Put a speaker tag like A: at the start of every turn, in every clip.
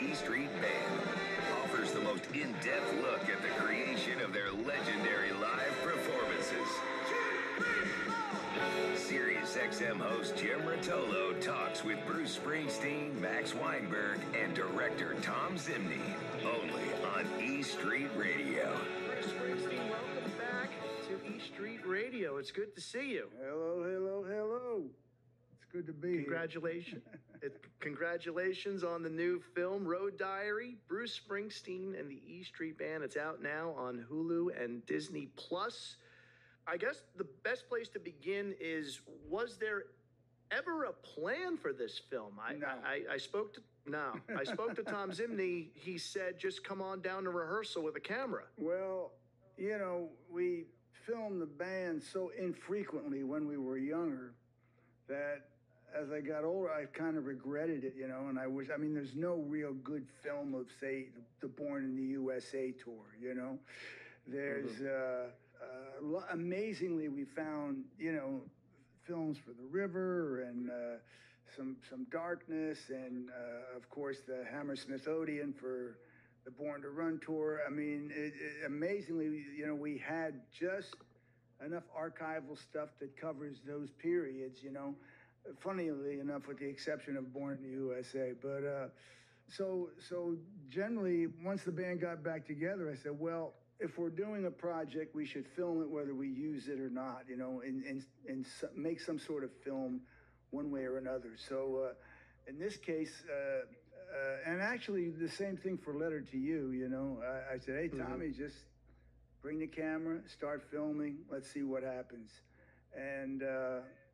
A: E Street Band offers the most in-depth look at the creation of their legendary live performances. Sirius XM host Jim Rotolo talks with Bruce Springsteen, Max Weinberg, and director Tom Zimney, only on E Street Radio.
B: Bruce Springsteen, welcome back to E Street Radio. It's good to see you.
C: Hello, hello, hello. It's good to be
B: here. Congratulations on the new film, Road Diary, Bruce Springsteen and the E Street Band. It's out now on Hulu and Disney Plus. I guess the best place to begin is, was there ever a plan for this film? I spoke to Tom Zimney. He said, just come on down to rehearsal with a camera.
C: Well, you know, we filmed the band so infrequently when we were younger that as I got older, I kind of regretted it, you know, and there's no real good film of, say, the Born in the USA tour, you know. There's, amazingly, we found, you know, films for The River and some Darkness and, of course, the Hammersmith Odeon for the Born to Run tour. I mean, amazingly, you know, we had just enough archival stuff that covers those periods, you know, funnily enough, with the exception of Born in the USA. But so generally, once the band got back together, I said, well, if we're doing a project, we should film it whether we use it or not, you know, and make some sort of film one way or another. So in this case, and actually the same thing for Letter to You, you know, I said, hey, Tommy, just bring the camera, start filming, let's see what happens. And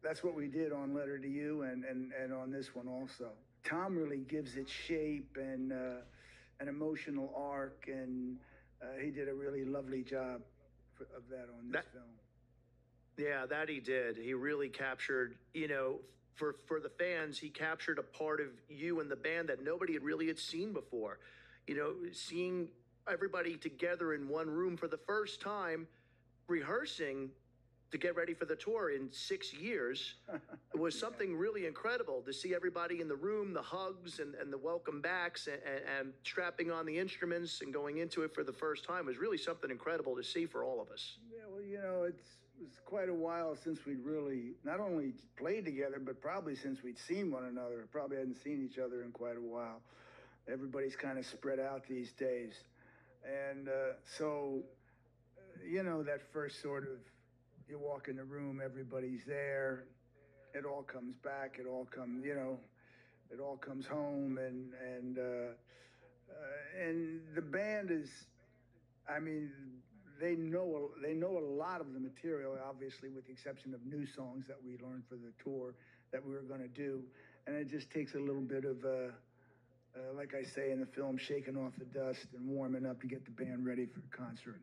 C: that's what we did on Letter to You and on this one also. Tom really gives it shape and an emotional arc, and he did a really lovely job of that on this film.
B: Yeah, that he did. He really captured, you know, for the fans, he captured a part of you and the band that nobody had seen before. You know, seeing everybody together in one room for the first time, rehearsing to get ready for the tour in 6 years. It was something really incredible to see everybody in the room, the hugs and the welcome backs and strapping on the instruments and going into it for the first time. It was really something incredible to see for all of us.
C: Yeah, well, you know, it was quite a while since we'd really not only played together, but probably since we'd seen one another. Probably hadn't seen each other in quite a while. Everybody's kind of spread out these days. And so, you know, that first sort of, you walk in the room, everybody's there. It all comes back. It all comes, you know, it all comes home. And the band is, I mean, they know a lot of the material, obviously, with the exception of new songs that we learned for the tour that we were going to do. And it just takes a little bit of, like I say in the film, shaking off the dust and warming up to get the band ready for the concert.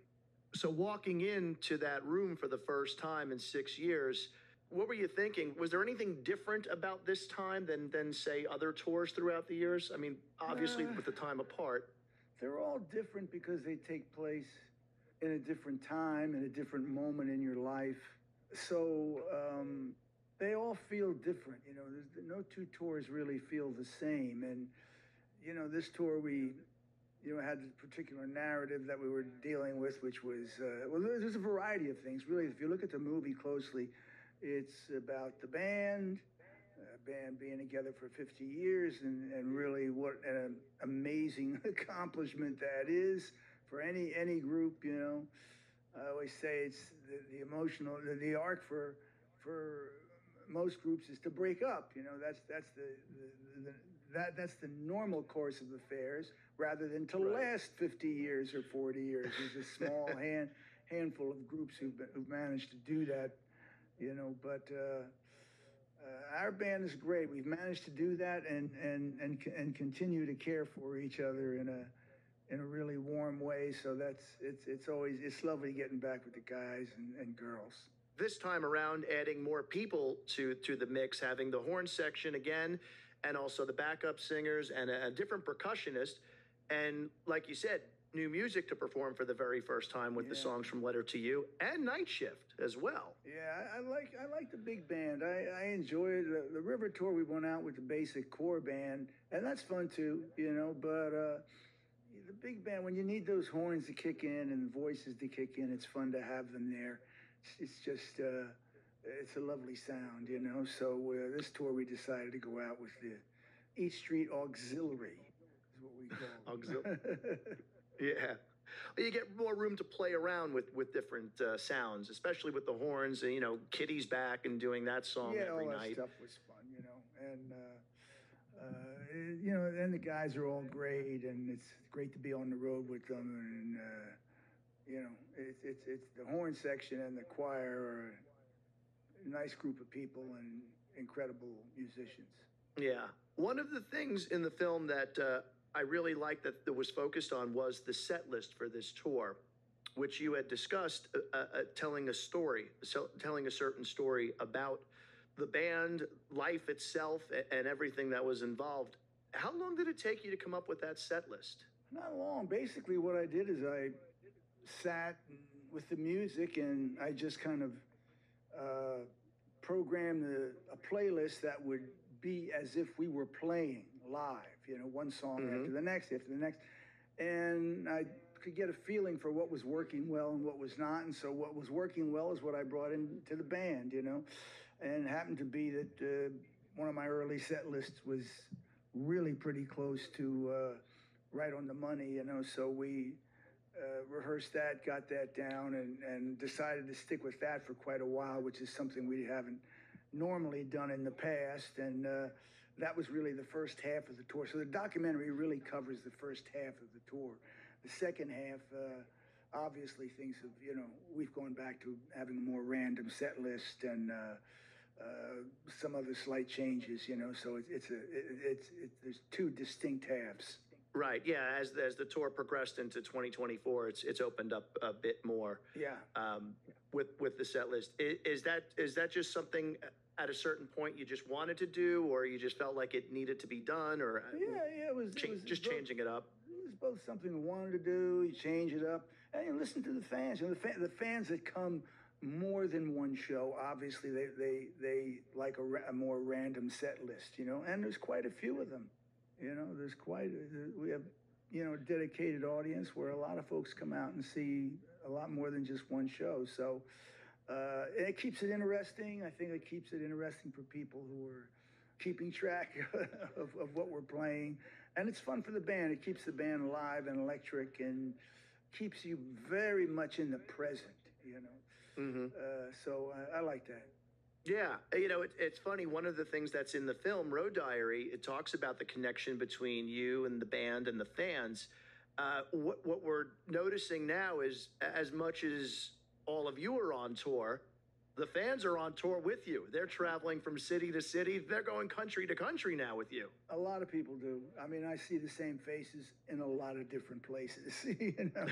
B: So walking into that room for the first time in 6 years, what were you thinking? Was there anything different about this time than say, other tours throughout the years? I mean, obviously with the time apart.
C: They're all different because they take place in a different time, in a different moment in your life. So they all feel different. You know, no two tours really feel the same. And, you know, this tour you know, had a particular narrative that we were dealing with, which was, well, there's a variety of things. Really, if you look at the movie closely, it's about the band being together for 50 years, and really what an amazing accomplishment that is for any group, you know. I always say it's the emotional, the arc for most groups is to break up. You know, that's the normal course of affairs, rather than to last 50 years or 40 years. There's a small handful of groups who've managed to do that, you know. But our band is great. We've managed to do that and continue to care for each other in a really warm way. So it's lovely getting back with the guys and girls.
B: This time around, adding more people to the mix, having the horn section again, and also the backup singers and a different percussionist. And like you said, new music to perform for the very first time with the songs from Letter to You and Night Shift as well.
C: Yeah, I like the big band. I enjoy the River tour. We went out with the basic core band, and that's fun too, you know. But the big band, when you need those horns to kick in and voices to kick in, it's fun to have them there. It's just it's a lovely sound, you know. So this tour we decided to go out with the East Street Auxiliary, is what we call
B: Auxiliary. Yeah. You get more room to play around with different sounds, especially with the horns. And, you know, Kitty's back and doing that song every
C: all that
B: night.
C: Stuff was fun, you know. And, you know, and the guys are all great, and it's great to be on the road with them. And, you know, it's the horn section and the choir are a nice group of people and incredible musicians.
B: Yeah. One of the things in the film that I really liked that was focused on was the set list for this tour, which you had discussed telling a story, telling a certain story about the band, life itself, and everything that was involved. How long did it take you to come up with that set list?
C: Not long. Basically, what I did is I sat with the music and I just kind of programmed a playlist that would be as if we were playing live, you know, one song after the next, and I could get a feeling for what was working well and what was not. And so what was working well is what I brought into the band, you know, and it happened to be that one of my early set lists was really pretty close to right on the money, you know, so we rehearsed that, got that down, and decided to stick with that for quite a while, which is something we haven't normally done in the past. And that was really the first half of the tour. So the documentary really covers the first half of the tour. The second half, obviously things have, you know, we've gone back to having a more random set list and some other slight changes, you know, so there's two distinct halves.
B: Right. Yeah. As the tour progressed into 2024, it's opened up a bit more.
C: Yeah.
B: With the set list, is that just something at a certain point you just wanted to do, or you just felt like it needed to be done, or
C: it was
B: just changing it up?
C: It was both something we wanted to do. You change it up and you listen to the fans. You know, the fans that come more than one show, obviously they like a more random set list, you know, and there's quite a few of them. You know, we have, you know, a dedicated audience where a lot of folks come out and see a lot more than just one show. So it keeps it interesting. I think it keeps it interesting for people who are keeping track of what we're playing. And it's fun for the band. It keeps the band alive and electric and keeps you very much in the present, you know. So I like that.
B: Yeah, you know, it's funny. One of the things that's in the film, Road Diary, it talks about the connection between you and the band and the fans. What we're noticing now is, as much as all of you are on tour, the fans are on tour with you. They're traveling from city to city. They're going country to country now with you.
C: A lot of people do. I mean, I see the same faces in a lot of different places. You know,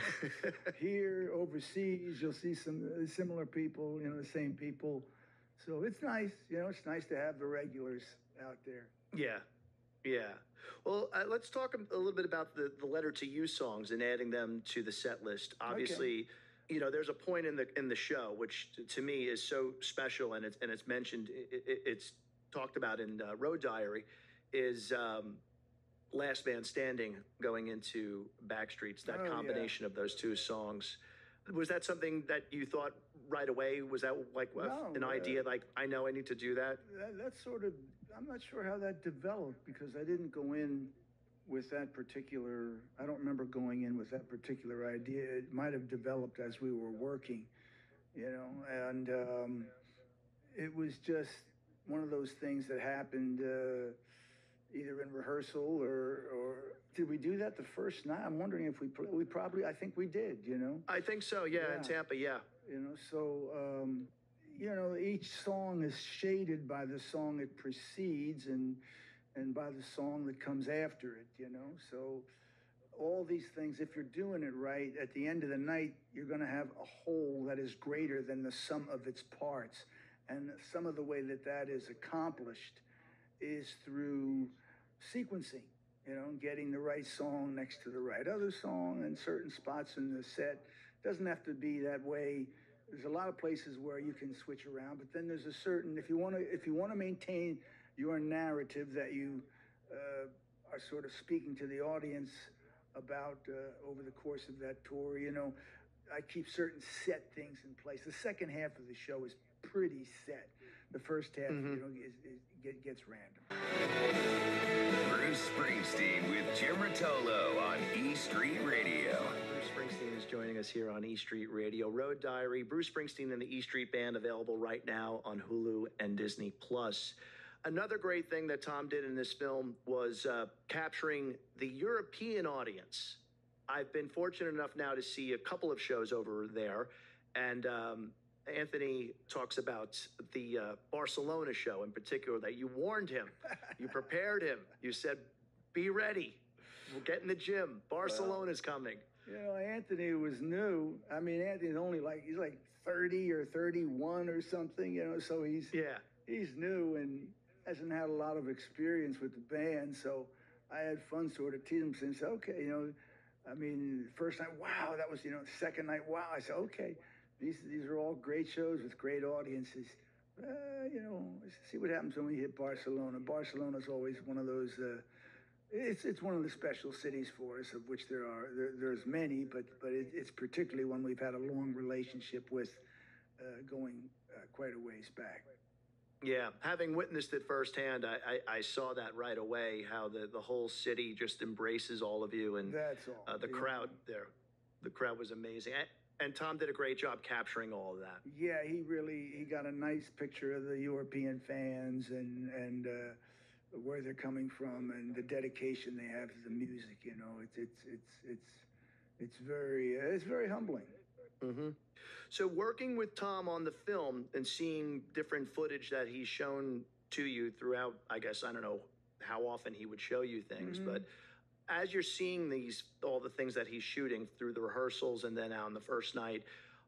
C: here, overseas, you'll see some similar people, you know, the same people. So it's nice, you know, it's nice to have the regulars out there.
B: Yeah, yeah. Well, let's talk a little bit about the Letter to You songs and adding them to the set list. Obviously, you know, there's a point in the show which to me is so special, and it's mentioned, it's talked about in Road Diary, is Last Man Standing going into Backstreets. That combination of those two songs. Was that something that you thought right away? Was that like an idea? Like, I know I need to do that?
C: That's sort of, I'm not sure how that developed because I didn't go in with that particular, I don't remember going in with that particular idea. It might have developed as we were working, you know, and it was just one of those things that happened either in rehearsal or did we do that the first night? I'm wondering if we probably, I think we did, you know?
B: I think so, yeah. In Tampa, yeah.
C: You know, so, you know, each song is shaded by the song it precedes and by the song that comes after it, you know? So all these things, if you're doing it right, at the end of the night, you're going to have a whole that is greater than the sum of its parts. And some of the way that is accomplished is through sequencing. getting the right song next to the right other song and certain spots in the set. Doesn't have to be that way. There's a lot of places where you can switch around, but then there's a certain, if you want to maintain your narrative that you are sort of speaking to the audience about over the course of that tour, I keep certain set things in place. The second half of the show is pretty set. The first half, gets random.
A: Bruce Springsteen with Jim Rotolo on E Street Radio.
B: Bruce Springsteen is joining us here on E Street Radio. Road Diary, Bruce Springsteen and the E Street Band, available right now on Hulu and Disney+. Another great thing that Tom did in this film was capturing the European audience. I've been fortunate enough now to see a couple of shows over there, and Anthony talks about the Barcelona show in particular, that you warned him, you prepared him, you said, be ready, we'll get in the gym, Barcelona's coming.
C: Anthony was new. I mean, Anthony's only he's like 30 or 31 or something, so he's new and hasn't had a lot of experience with the band. So I had fun sort of teasing him and said, okay, I mean, first night, wow, that was, second night, wow. I said, okay, these are all great shows with great audiences. See what happens when we hit Barcelona. Barcelona's always one of those, it's one of the special cities for us, of which there's many, but it's particularly one we've had a long relationship with, going quite a ways back.
B: Yeah, having witnessed it firsthand, I saw that right away, how the whole city just embraces all of you, and
C: that's all.
B: The crowd there. The crowd was amazing. And Tom did a great job capturing all of that. Yeah,
C: he got a nice picture of the European fans and where they're coming from and the dedication they have to the music. It's very humbling.
B: Mm-hmm. So working with Tom on the film and seeing different footage that he's shown to you throughout, I guess, I don't know how often he would show you things, but as you're seeing all the things that he's shooting through the rehearsals and then on the first night,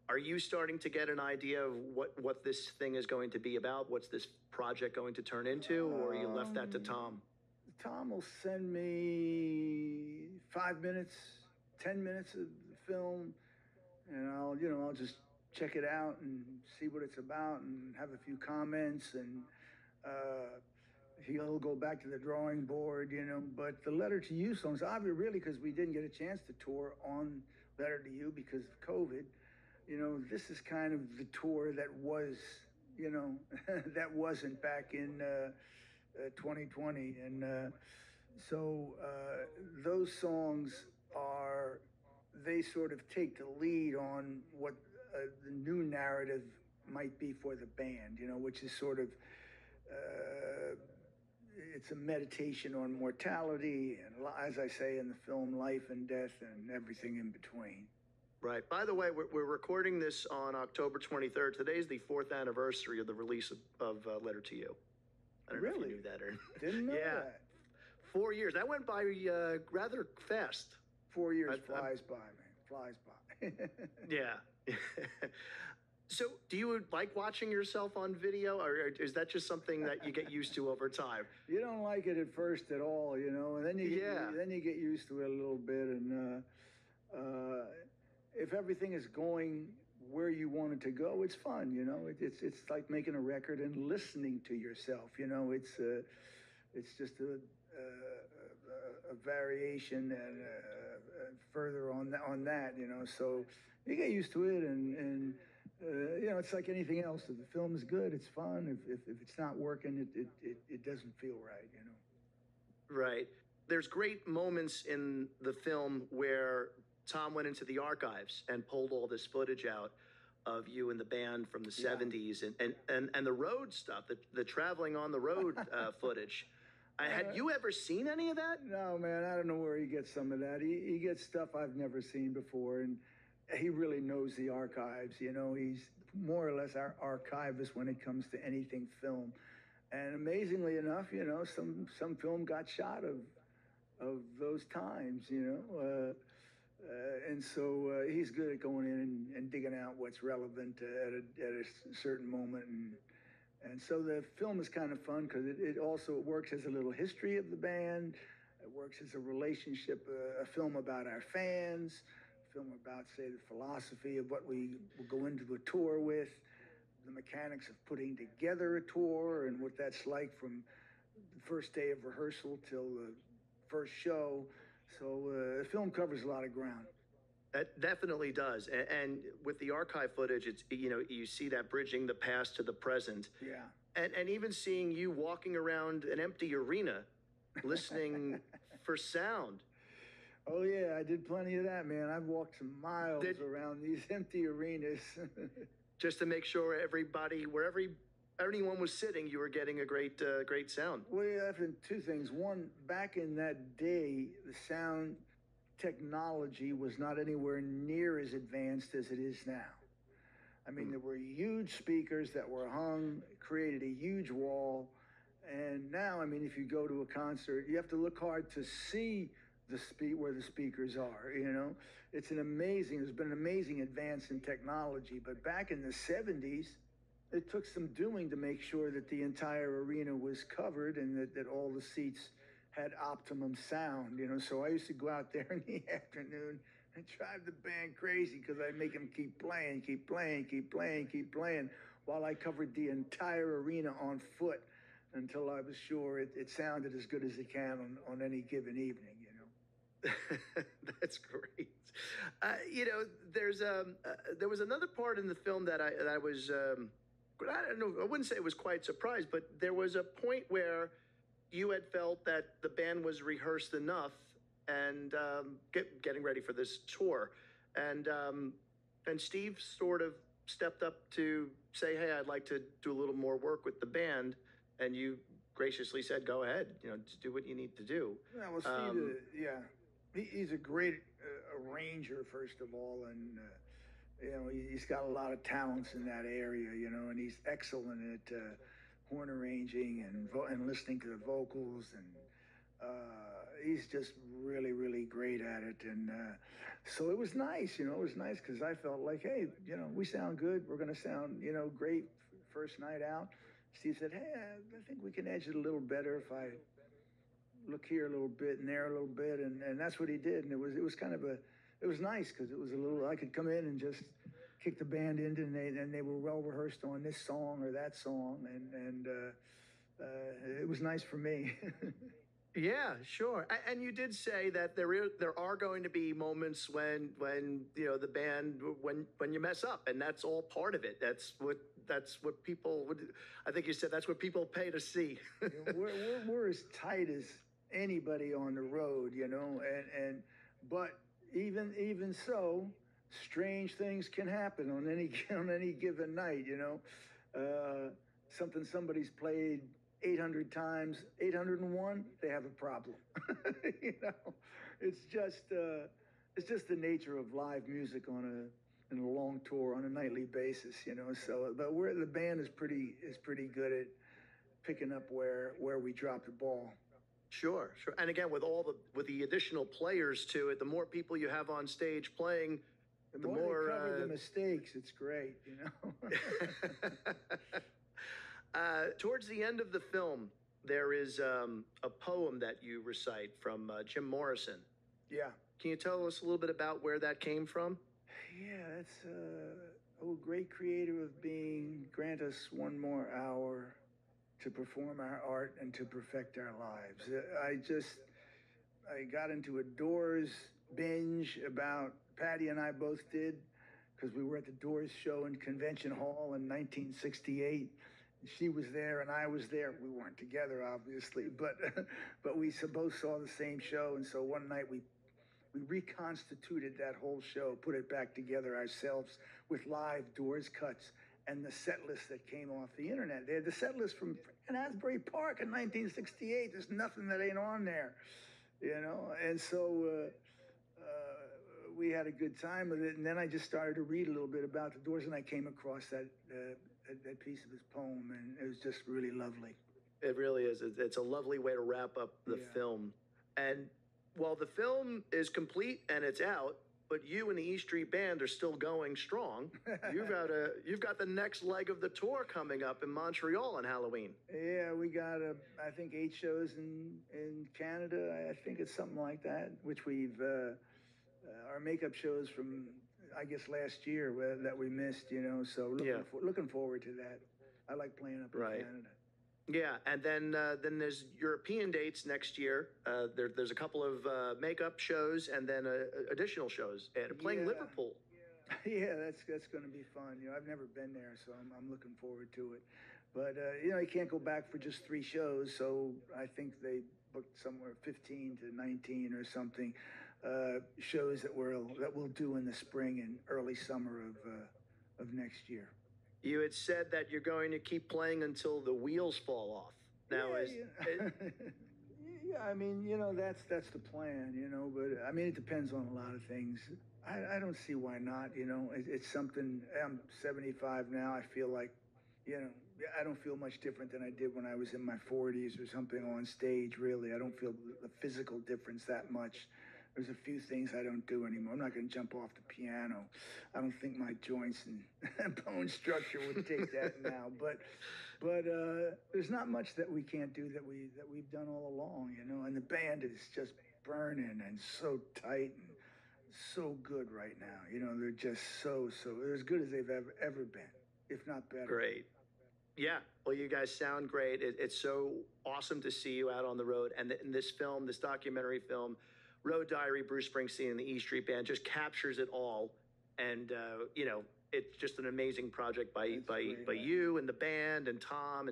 B: are you starting to get an idea of what this thing is going to be about? What's this project going to turn into? Or you left that to Tom?
C: Tom will send me 5 minutes, 10 minutes of the film, and I'll just check it out and see what it's about and have a few comments, and he'll go back to the drawing board, but the Letter to You songs, obviously, really, because we didn't get a chance to tour on Letter to You because of COVID, this is kind of the tour that was, that wasn't back in 2020. And so those songs they sort of take the lead on what the new narrative might be for the band, which is sort of, it's a meditation on mortality and, as I say in the film, life and death and everything in between.
B: Right. By the way, we're recording this on October 23rd. Today's the 4th anniversary of the release of Letter to You. I don't know if you knew that or
C: didn't know that.
B: 4 years. That went by rather fast.
C: 4 years flies by, man. Flies by.
B: Yeah. So do you like watching yourself on video, or is that just something that you get used to over time?
C: You don't like it at first at all, and then you get used to it a little bit. And if everything is going where you want it to go, it's fun. It's like making a record and listening to yourself. It's just a variation and further on that. So you get used to it, and it's like anything else. If the film is good, it's fun. If it's not working, it doesn't feel right.
B: Right. There's great moments in the film where Tom went into the archives and pulled all this footage out of you and the band from the 70s and the road stuff, the traveling on the road footage. Had you ever seen any of that?
C: No, man. I don't know where he gets some of that. He gets stuff I've never seen before, and he really knows the archives. He's more or less our archivist when it comes to anything film. And amazingly enough, some film got shot of those times, and so he's good at going in and digging out what's relevant at a certain moment. And so the film is kind of fun because it also works as a little history of the band. It works as a relationship, a film about our fans, a film about, say, the philosophy of what we will go into a tour with, the mechanics of putting together a tour, and what that's like from the first day of rehearsal till the first show. So the film covers a lot of ground.
B: That definitely does. And with the archive footage, it's, you see that bridging the past to the present.
C: Yeah.
B: And even seeing you walking around an empty arena, listening for sound.
C: Oh yeah, I did plenty of that, man. I've walked some miles around these empty arenas.
B: Just to make sure everybody, wherever anyone was sitting, you were getting a great sound.
C: Well, yeah, two things. One, back in that day, the sound technology was not anywhere near as advanced as it is now. I mean, there were huge speakers that were hung, created a huge wall. And now, I mean, if you go to a concert, you have to look hard to see where the speakers are, There's been an amazing advance in technology. But back in the 70s, it took some doing to make sure that the entire arena was covered and that all the seats had optimum sound, So I used to go out there in the afternoon and drive the band crazy because I'd make them keep playing while I covered the entire arena on foot until I was sure it sounded as good as it can on any given evening,
B: That's great. There was another part in the film that I was, I don't know, I wouldn't say it was quite surprised, but there was a point where you had felt that the band was rehearsed enough and getting ready for this tour. And Steve sort of stepped up to say, hey, I'd like to do a little more work with the band. And you graciously said, go ahead, just do what you need to do.
C: Yeah, well, Steve, he's a great arranger, first of all. And, he's got a lot of talents in that area, and he's excellent at horn arranging and listening to the vocals, and he's just really, really great at it. And so it was nice, it was nice because I felt like, hey, we sound good. We're going to sound, great first night out. Steve said, hey, I think we can edge it a little better if I look here a little bit and there a little bit. And that's what he did. And it was kind of it was nice because it was I could come in and just kick the band in, and they were well rehearsed on this song or that song, and it was nice for me.
B: Yeah, sure. And you did say that there are going to be moments when the band when you mess up, and that's all part of it. That's what people would. I think you said that's what people pay to see.
C: we're as tight as anybody on the road, but even so, strange things can happen on any given night, something somebody's played 800 times, 801, they have a problem. It's just the nature of live music in a long tour on a nightly basis, So, but the band is pretty good at picking up where we drop the ball.
B: Sure. And again, with the additional players to it, the more people you have on stage playing, the more
C: they cover the mistakes. It's great,
B: Towards the end of the film, there is a poem that you recite from Jim Morrison.
C: Yeah.
B: Can you tell us a little bit about where that came from?
C: Yeah, that's oh, great creator of being, grant us one more hour to perform our art and to perfect our lives. I got into a Doors binge about, Patty and I both did, because we were at the Doors show in Convention Hall in 1968. She was there and I was there. We weren't together, obviously, but we both saw the same show. And so one night we reconstituted that whole show, put it back together ourselves with live Doors cuts and the set list that came off the internet. They had the set list from Asbury Park in 1968. There's nothing that ain't on there, And so we had a good time with it. And then I just started to read a little bit about the Doors, and I came across that piece of his poem, and it was just really lovely.
B: It really is. It's a lovely way to wrap up the film. And while the film is complete and it's out, but you and the E Street Band are still going strong. You've got the next leg of the tour coming up in Montreal on Halloween.
C: Yeah, we got I think 8 shows in Canada. I think it's something like that, which we've our makeup shows from I guess last year that we missed. So looking forward to that. I like playing up in Canada.
B: Yeah, and then there's European dates next year. There's a couple of makeup shows and then additional shows. And playing Liverpool.
C: Yeah, that's going to be fun. I've never been there, so I'm looking forward to it. But you can't go back for just 3 shows, so I think they booked somewhere 15 to 19 or something shows that we'll do in the spring and early summer of next year.
B: You had said that you're going to keep playing until the wheels fall off. Now,
C: yeah, I mean, that's the plan, but I mean, it depends on a lot of things. I don't see why not, it's something. I'm 75 now. I feel like, I don't feel much different than I did when I was in my 40s or something on stage, really. I don't feel the physical difference that much. There's a few things I don't do anymore. I'm not going to jump off the piano. I don't think my joints and bone structure would take that now. But there's not much that we can't do that we've done all along, And the band is just burning and so tight and so good right now. They're just so they're as good as they've ever been, if not better.
B: Great. Yeah, well, you guys sound great. It's so awesome to see you out on the road. And in this film, this documentary film, Road Diary, Bruce Springsteen and the E Street Band just captures it all. And, it's just an amazing project by you and the band and Tom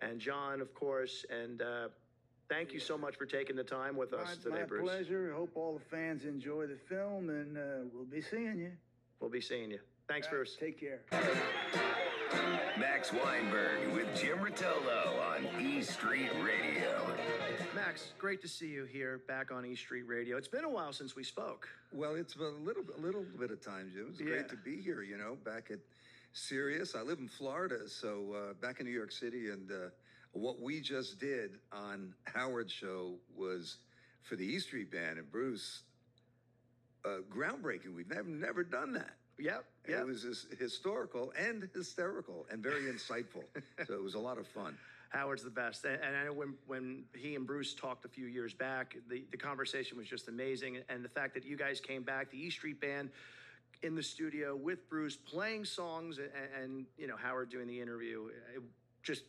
B: and John, of course. And thank you so much for taking the time with us today, Bruce.
C: My pleasure. I hope all the fans enjoy the film, and we'll be seeing you.
B: We'll be seeing you. Thanks, Bruce.
C: Take care.
A: Max Weinberg with Jim Rotolo on E Street Radio.
B: Max, great to see you here back on E Street Radio. It's been a while since we spoke.
D: Well, it's been a little bit of time, Jim. It's great to be here, back at Sirius. I live in Florida, so back in New York City, and what we just did on Howard's show was for the E Street Band and Bruce, groundbreaking. We've never done that.
B: Yep.
D: It was historical and hysterical and very insightful. So it was a lot of fun.
B: Howard's the best. And I know when he and Bruce talked a few years back, the conversation was just amazing. And the fact that you guys came back, the E Street Band in the studio with Bruce playing songs and Howard doing the interview, just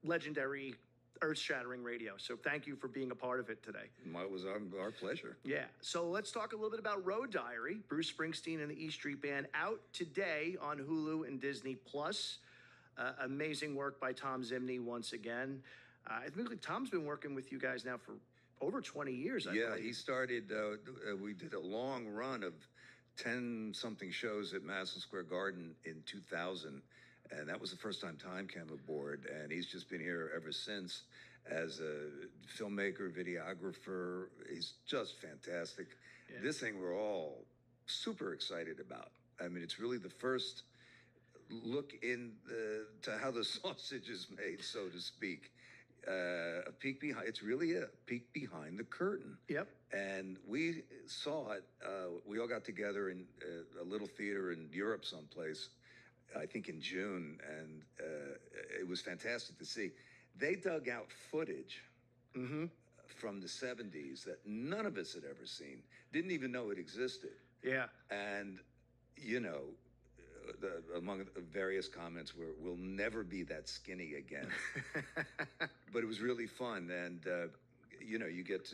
B: legendary, earth-shattering radio. So thank you for being a part of it today.
D: It was our pleasure.
B: Yeah. So let's talk a little bit about Road Diary, Bruce Springsteen and the E Street Band, out today on Hulu and Disney+. Amazing work by Tom Zimney once again. I think Tom's been working with you guys now for over 20 years. I believe.
D: He started, we did a long run of 10-something shows at Madison Square Garden in 2000. And that was the first time Tom came aboard, and he's just been here ever since as a filmmaker, videographer. He's just fantastic. Yeah. This thing we're all super excited about. I mean, it's really the first look to how the sausage is made, so to speak. A peek behind. It's really a peek behind the curtain.
B: Yep.
D: And we saw it. We all got together in a little theater in Europe someplace, I think in June, and it was fantastic to see. They dug out footage from the 70s that none of us had ever seen, didn't even know it existed.
B: Yeah.
D: And, among the various comments were, we'll never be that skinny again. But it was really fun. And, you get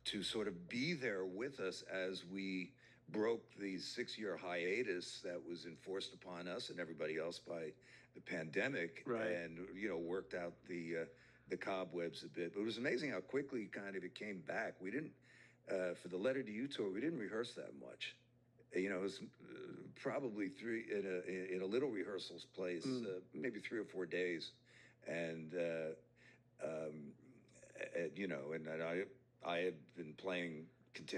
D: to sort of be there with us as we broke the 6-year hiatus that was enforced upon us and everybody else by the pandemic,
B: right.
D: And worked out the cobwebs a bit. But it was amazing how quickly kind of it came back. We didn't for the Letter to You tour. We didn't rehearse that much. It was probably in a little rehearsals place, maybe 3 or 4 days, and I had been playing.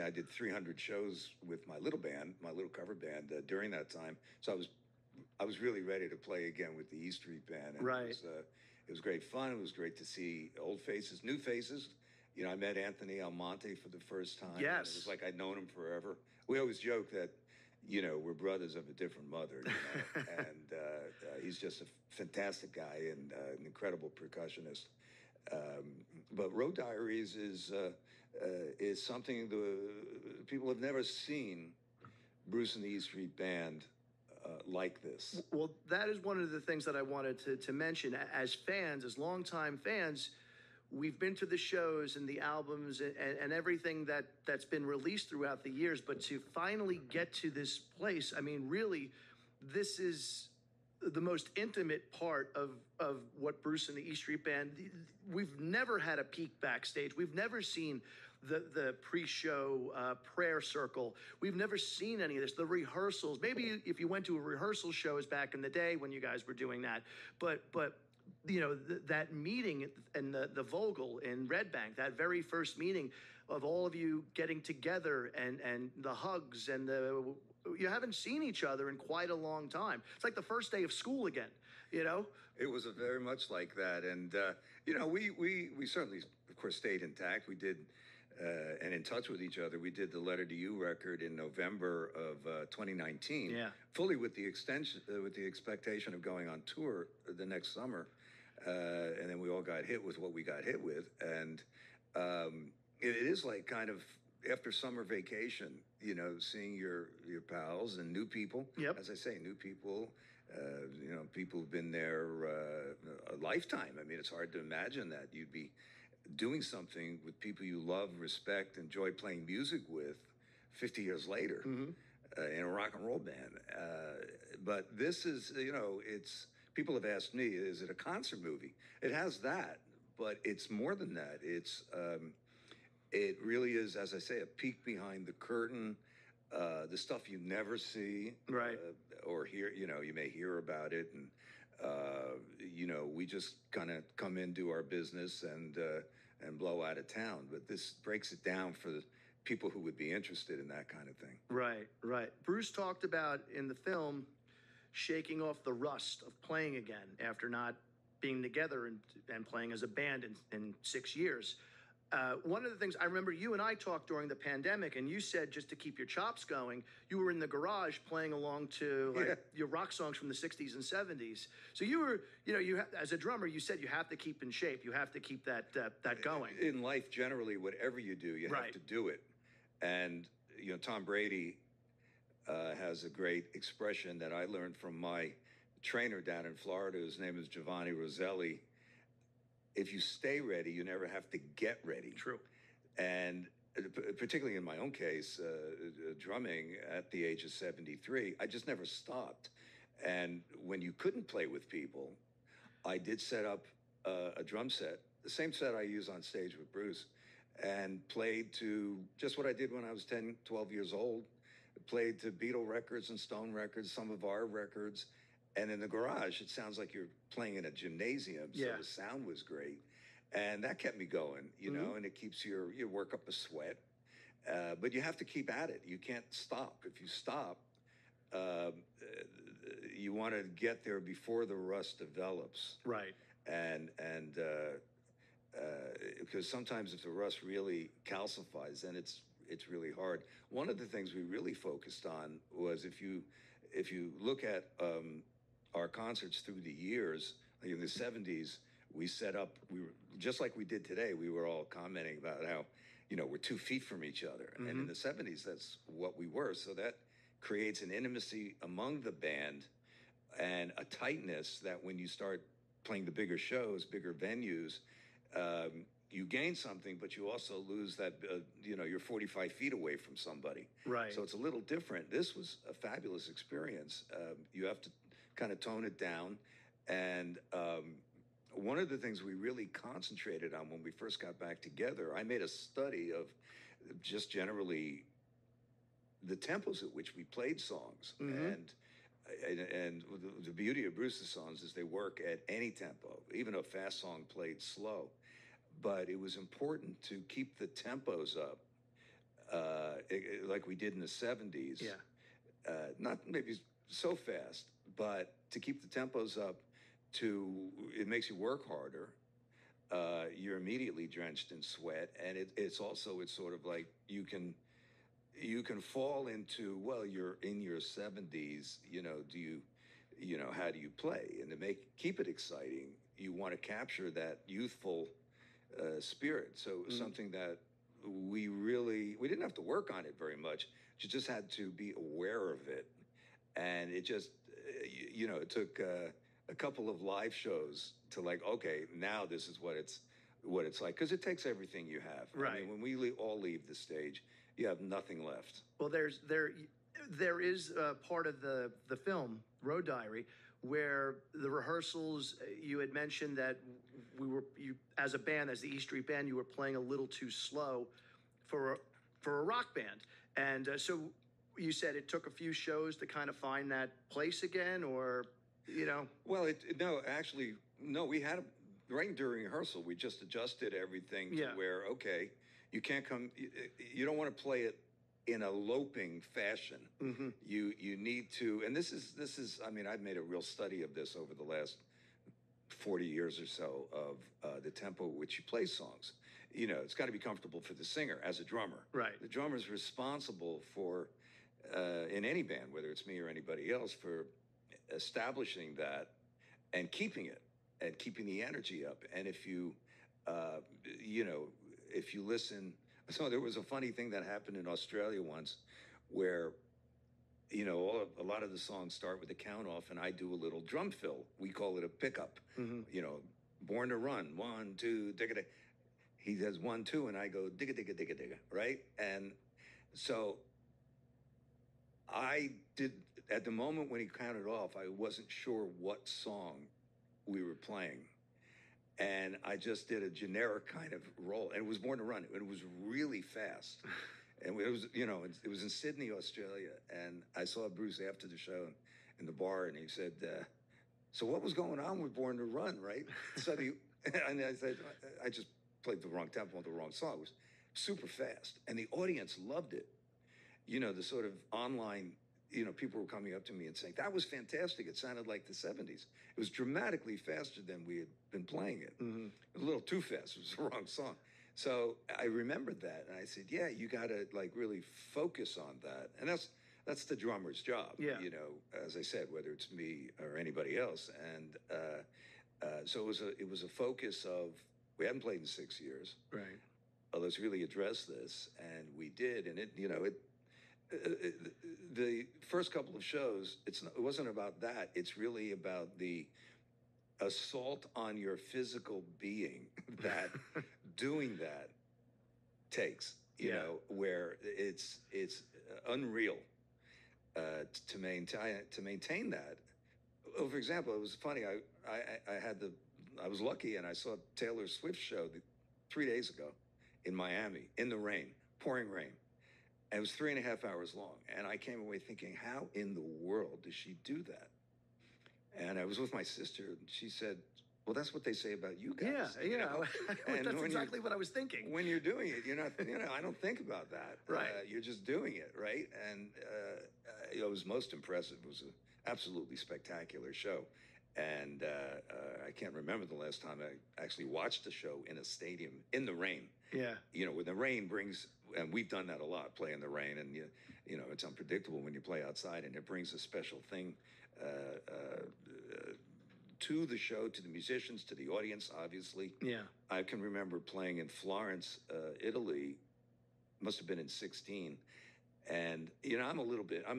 D: I did 300 shows with my little band, my little cover band during that time. So I was really ready to play again with the E Street Band. And
B: right.
D: It was great fun. It was great to see old faces, new faces, You know, I met Anthony Almonte for the first time.
B: Yes.
D: And it was like I'd known him forever. We always joke that, you know, we're brothers of a different mother, you know. And he's just a fantastic guy and an incredible percussionist. But Road Diaries is something the people have never seen Bruce and the E Street Band like this.
B: Well, that is one of the things that I wanted to mention. As fans, as longtime fans, we've been to the shows and the albums and everything that's been released throughout the years. But to finally get to this place, I mean, really, this is the most intimate part of what Bruce and the E Street Band. We've never had a peek backstage. We've never seen the pre-show prayer circle. We've never seen any of this. The rehearsals. Maybe if you went to a rehearsal shows back in the day when you guys were doing that, but you know, that meeting and the Vogel in Red Bank, that very first meeting of all of you getting together and the hugs and you haven't seen each other in quite a long time. It's like the first day of school again, you know?
D: It was very much like that. And, you know, we certainly, of course, stayed intact. We did, and in touch with each other. We did the Letter to You record in November of 2019.
B: Yeah.
D: Fully with the expectation of going on tour the next summer. And then we all got hit with what we got hit with. And it is like kind of after summer vacation, you know, seeing your pals and new people.
B: Yep.
D: As I say, new people, you know, people who've been there a lifetime. I mean, it's hard to imagine that you'd be doing something with people you love, respect, enjoy playing music with 50 years later in a rock and roll band. But this is, you know, people have asked me, is it a concert movie? It has that, but it's more than that. It really is, as I say, a peek behind the curtain, the stuff you never see,
B: Right.
D: Or hear. You know, you may hear about it, and you know, we just kind of come in, do our business, and blow out of town. But this breaks it down for the people who would be interested in that kind of thing.
B: Right, right. Bruce talked about in the film shaking off the rust of playing again after not being together and playing as a band in 6 years. One of the things I remember, you and I talked during the pandemic, and you said just to keep your chops going, you were in the garage playing along to like your rock songs from the 60s and 70s. So you were, you know, as a drummer, you said you have to keep in shape. You have to keep that going.
D: In life, generally, whatever you do, you have to do it. And, you know, Tom Brady has a great expression that I learned from my trainer down in Florida, whose name is Giovanni Roselli. If you stay ready, you never have to get ready.
B: True.
D: And particularly in my own case, drumming at the age of 73, I just never stopped. And when you couldn't play with people, I did set up a drum set, the same set I use on stage with Bruce, and played to just what I did when I was 10, 12 years old. Played to Beatle records and Stone records, some of our records. And in the garage, it sounds like you're playing in a gymnasium. So the sound was great. And that kept me going, you know, and it keeps you work up a sweat. But you have to keep at it. You can't stop. If you stop, you want to get there before the rust develops.
B: Right.
D: And because sometimes if the rust really calcifies, then it's really hard. One of the things we really focused on was if you look at our concerts through the years, like in the 70s, we set up, we were just like we did today, we were all commenting about how, you know, we're 2 feet from each other. And in the 70s, that's what we were. So that creates an intimacy among the band and a tightness that when you start playing the bigger shows, bigger venues, you gain something, but you also lose that, you know, you're 45 feet away from somebody.
B: Right.
D: So it's a little different. This was a fabulous experience. You have to kind of tone it down. And one of the things we really concentrated on when we first got back together, I made a study of just generally the tempos at which we played songs. And the beauty of Bruce's songs is they work at any tempo, even a fast song played slow. But it was important to keep the tempos up, like we did in the 70s.
B: Yeah.
D: Not maybe so fast, but to keep the tempos up, it makes you work harder. you're immediately drenched in sweat, and it's sort of like you can fall into, well, you're in your 70s, how do you play? And to keep it exciting, you want to capture that youthful spirit. So it was something that we didn't have to work on it very much. You just had to be aware of it. And it just, it took a couple of live shows to okay, now this is what it's like. Because it takes everything you have.
B: Right.
D: I mean, when we all leave the stage, you have nothing left.
B: Well, there is part of the film Road Diary where the rehearsals, you had mentioned that you as a band, as the E Street Band, you were playing a little too slow for a rock band, and so you said it took a few shows to kind of find that place again, or
D: Well, no. We had right during rehearsal, we just adjusted everything to where you can't come. You don't want to play it in a loping fashion.
B: Mm-hmm.
D: You need to, and this is. I mean, I've made a real study of this over the last 40 years or so of the tempo at which you play songs. It's got to be comfortable for the singer as a drummer.
B: Right.
D: The drummer is responsible for, in any band, whether it's me or anybody else, for establishing that and keeping it and keeping the energy up. And if you listen, so there was a funny thing that happened in Australia once where, a lot of the songs start with a count off and I do a little drum fill. We call it a pickup, Born to Run, 1, 2, digga. He does 1, 2, and I go digga, digga, digga, digga, right? And so I did, at the moment when he counted off, I wasn't sure what song we were playing. And I just did a generic kind of roll, and it was Born to Run. And it was really fast. And it was, it was in Sydney, Australia. And I saw Bruce after the show in the bar, and he said, so what was going on with Born to Run, right? So and I said, I just played the wrong tempo with the wrong song. It was super fast. And the audience loved it. The sort of online, people were coming up to me and saying, that was fantastic. It sounded like the 70s. It was dramatically faster than we had been playing it.
B: Mm-hmm.
D: A little too fast. It was the wrong song. So I remembered that. And I said, yeah, you got to really focus on that. And that's the drummer's job, as I said, whether it's me or anybody else. And so it was a focus of, we hadn't played in 6 years.
B: Right.
D: Let's really address this. And we did. And the first couple of shows, it wasn't about that. It's really about the assault on your physical being that doing that takes, where it's unreal to maintain that. Well, for example, it was funny. I was lucky and I saw Taylor Swift's show 3 days ago in Miami in the rain, pouring rain. And it was 3.5 hours long. And I came away thinking, how in the world does she do that? And I was with my sister, and she said, well, that's what they say about you guys.
B: Yeah.
D: And
B: that's exactly what I was thinking.
D: When you're doing it, you're not, I don't think about that.
B: Right.
D: You're just doing it, right? And it was most impressive. It was an absolutely spectacular show. And I can't remember the last time I actually watched a show in a stadium in the rain.
B: Yeah.
D: When the rain brings, and we've done that a lot, play in the rain, and it's unpredictable when you play outside, and it brings a special thing to the show, to the musicians, to the audience, obviously.
B: Yeah.
D: I can remember playing in Florence, Italy, must have been in 16. And, I'm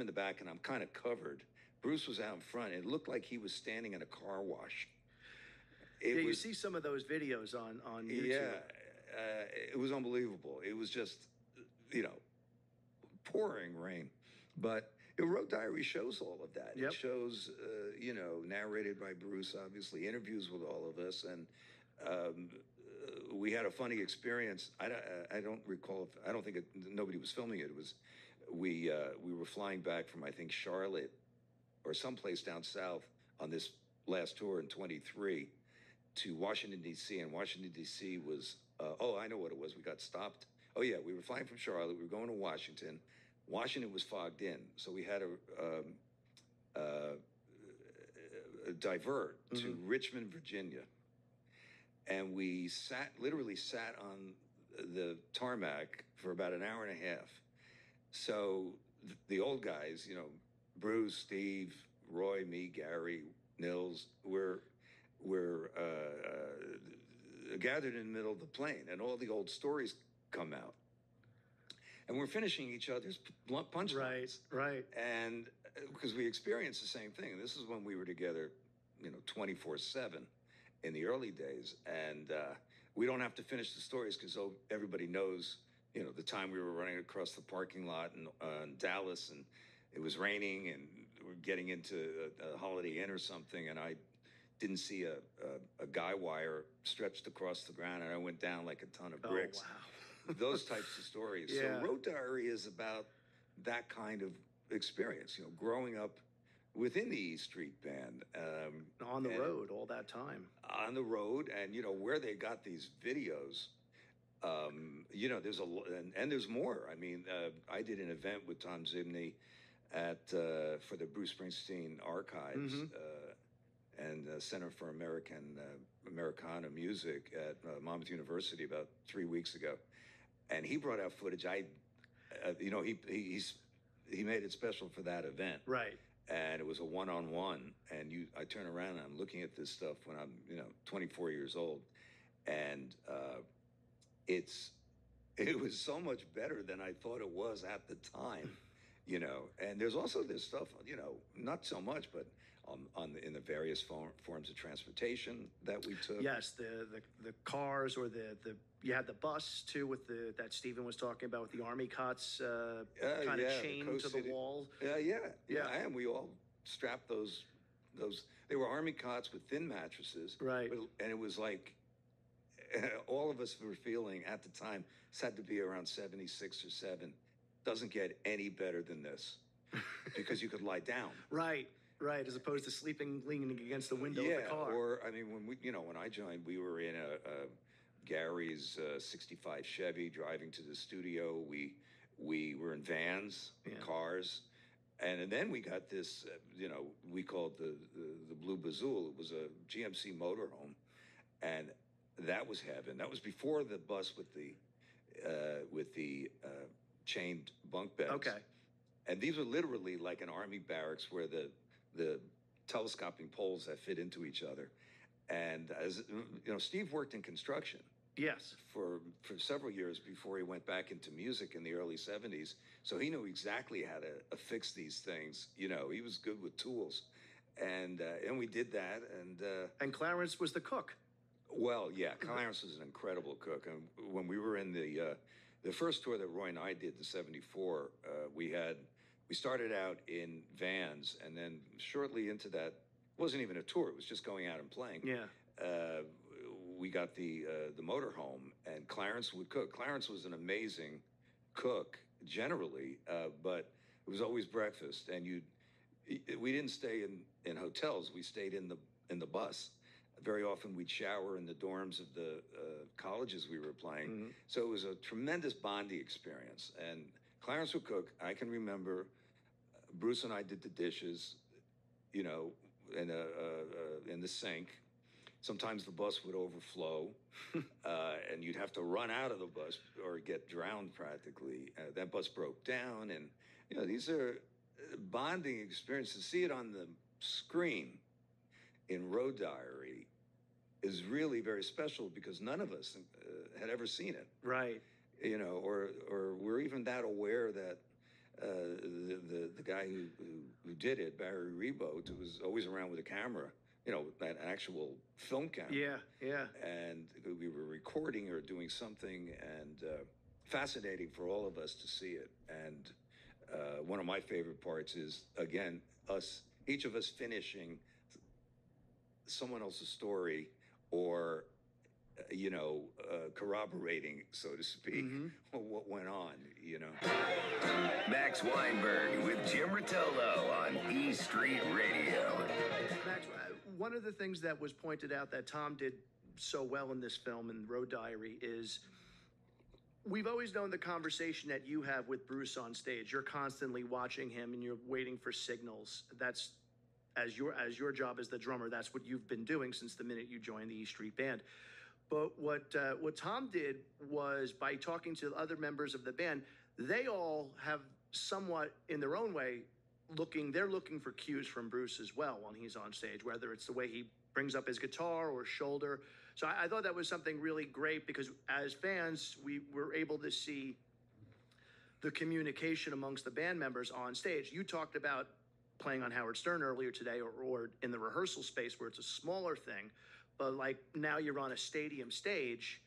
D: in the back and I'm kind of covered. Bruce was out in front. It looked like he was standing in a car wash.
B: You see some of those videos on YouTube.
D: Yeah, it was unbelievable. It was just, pouring rain. But Road Diary shows all of that.
B: Yep.
D: It shows, narrated by Bruce, obviously, interviews with all of us. And we had a funny experience. I don't recall, nobody was filming it. It was, we were flying back from, I think, Charlotte or someplace down south on this last tour in 23 to Washington, D.C. And Washington, D.C. was, I know what it was. We got stopped. Oh, yeah, we were flying from Charlotte. We were going to Washington. Washington was fogged in, so we had a divert to Richmond, Virginia. and we literally sat on the tarmac for about an hour and a half. So the old guys, you know, Bruce, Steve, Roy, me, Gary, Nils, we're gathered in the middle of the plane, and all the old stories come out, and we're finishing each other's punchlines.
B: Right.
D: And because we experienced the same thing, and this is when we were together, you know, 24/7 in the early days, and we don't have to finish the stories because everybody knows, you know, the time we were running across the parking lot in Dallas, and it was raining, and we're getting into a Holiday Inn or something, and I didn't see a guy wire stretched across the ground, and I went down like a ton of bricks.
B: Oh, wow.
D: Those types of stories.
B: Yeah.
D: So Road Diary is about that kind of experience, you know, growing up within the E Street Band.
B: On the road all that time.
D: On the road, and, you know, where they got these videos, you know, and there's more. I mean, I did an event with Tom Zimney for the Bruce Springsteen Archives, and Center for Americana Music at Monmouth University about 3 weeks ago, and he brought out footage. You know, he made it special for that event,
B: Right.
D: and it was a one-on-one. And I turn around and I'm looking at this stuff when I'm, you know, 24 years old, and it was so much better than I thought it was at the time, you know. And there's also this stuff, you know, not so much, but in the various forms of transportation that we took.
B: Yes, the cars, or you had the bus too, with that Stephen was talking about, with the army cots kind of chained to the wall.
D: Yeah, and we all strapped those. They were army cots with thin mattresses,
B: Right?
D: And it was like all of us were feeling at the time. This had to be around 76 or 7. Doesn't get any better than this, because you could lie down.
B: Right, as opposed to leaning against the window of the car.
D: Or, I mean, when I joined, we were in Gary's 65 Chevy driving to the studio. We were in vans, cars, and then we got this, you know, we called the Blue Bazool. It was a GMC motorhome, and that was heaven. That was before the bus with the chained bunk beds.
B: Okay.
D: And these were literally like an army barracks, where the telescoping poles that fit into each other. And as you know, Steve worked in construction.
B: Yes.
D: For several years before he went back into music in the early 70s. So he knew exactly how to affix these things. You know, he was good with tools. And we did that.
B: And Clarence was the cook.
D: Well, yeah, Clarence was an incredible cook. And when we were in the first tour that Roy and I did, the 74, we started out in vans, and then shortly into that, it wasn't even a tour, it was just going out and playing.
B: Yeah.
D: We got the motorhome, and Clarence would cook. Clarence was an amazing cook generally, but it was always breakfast, and we didn't stay in hotels, we stayed in the bus. Very often we'd shower in the dorms of the colleges we were playing.
B: Mm-hmm.
D: So it was a tremendous bonding experience. And Clarence would cook. I can remember Bruce and I did the dishes, you know, in the sink. Sometimes the bus would overflow, and you'd have to run out of the bus or get drowned practically. That bus broke down, and, you know, these are bonding experiences. See it on the screen in Road Diary is really very special, because none of us had ever seen it.
B: Right.
D: You know, or we're even that aware that the guy who did it, Barry Rebote, who was always around with a camera, you know, an actual film camera.
B: Yeah.
D: And we were recording or doing something, and fascinating for all of us to see it. And one of my favorite parts is, again, each of us finishing someone else's story, or you know, corroborating, so to speak, what went on, you know.
A: Max Weinberg with Jim Rotolo on E Street Radio.
B: Max, one of the things that was pointed out that Tom did so well in this film, in Road Diary, is we've always known the conversation that you have with Bruce on stage. You're constantly watching him, and you're waiting for signals. That's as your job as the drummer. That's what you've been doing since the minute you joined the E Street Band. But what Tom did was, by talking to other members of the band, they all have somewhat in their own way they're looking for cues from Bruce as well when he's on stage, whether it's the way he brings up his guitar or shoulder. So I thought that was something really great, because as fans, we were able to see the communication amongst the band members on stage. You talked about playing on Howard Stern earlier today, or in the rehearsal space where it's a smaller thing, but like now you're on a stadium stage.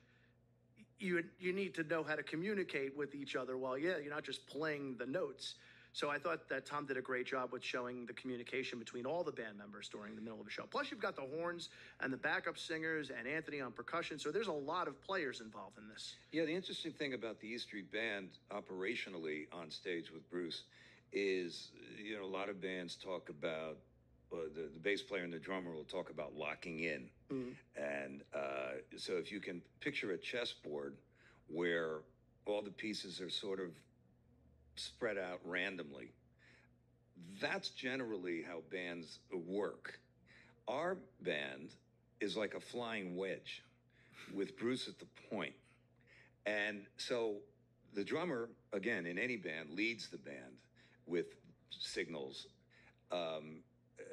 B: You need to know how to communicate with each other while you're not just playing the notes. So I thought that Tom did a great job with showing the communication between all the band members during the middle of the show. Plus, you've got the horns and the backup singers and Anthony on percussion. So there's a lot of players involved in this.
D: Yeah, the interesting thing about the E Street Band operationally on stage with Bruce is, a lot of bands talk about, the bass player and the drummer will talk about locking in. And so if you can picture a chessboard where all the pieces are sort of spread out randomly, that's generally how bands work. Our band is like a flying wedge with Bruce at the point. And so the drummer, again, in any band, leads the band with signals.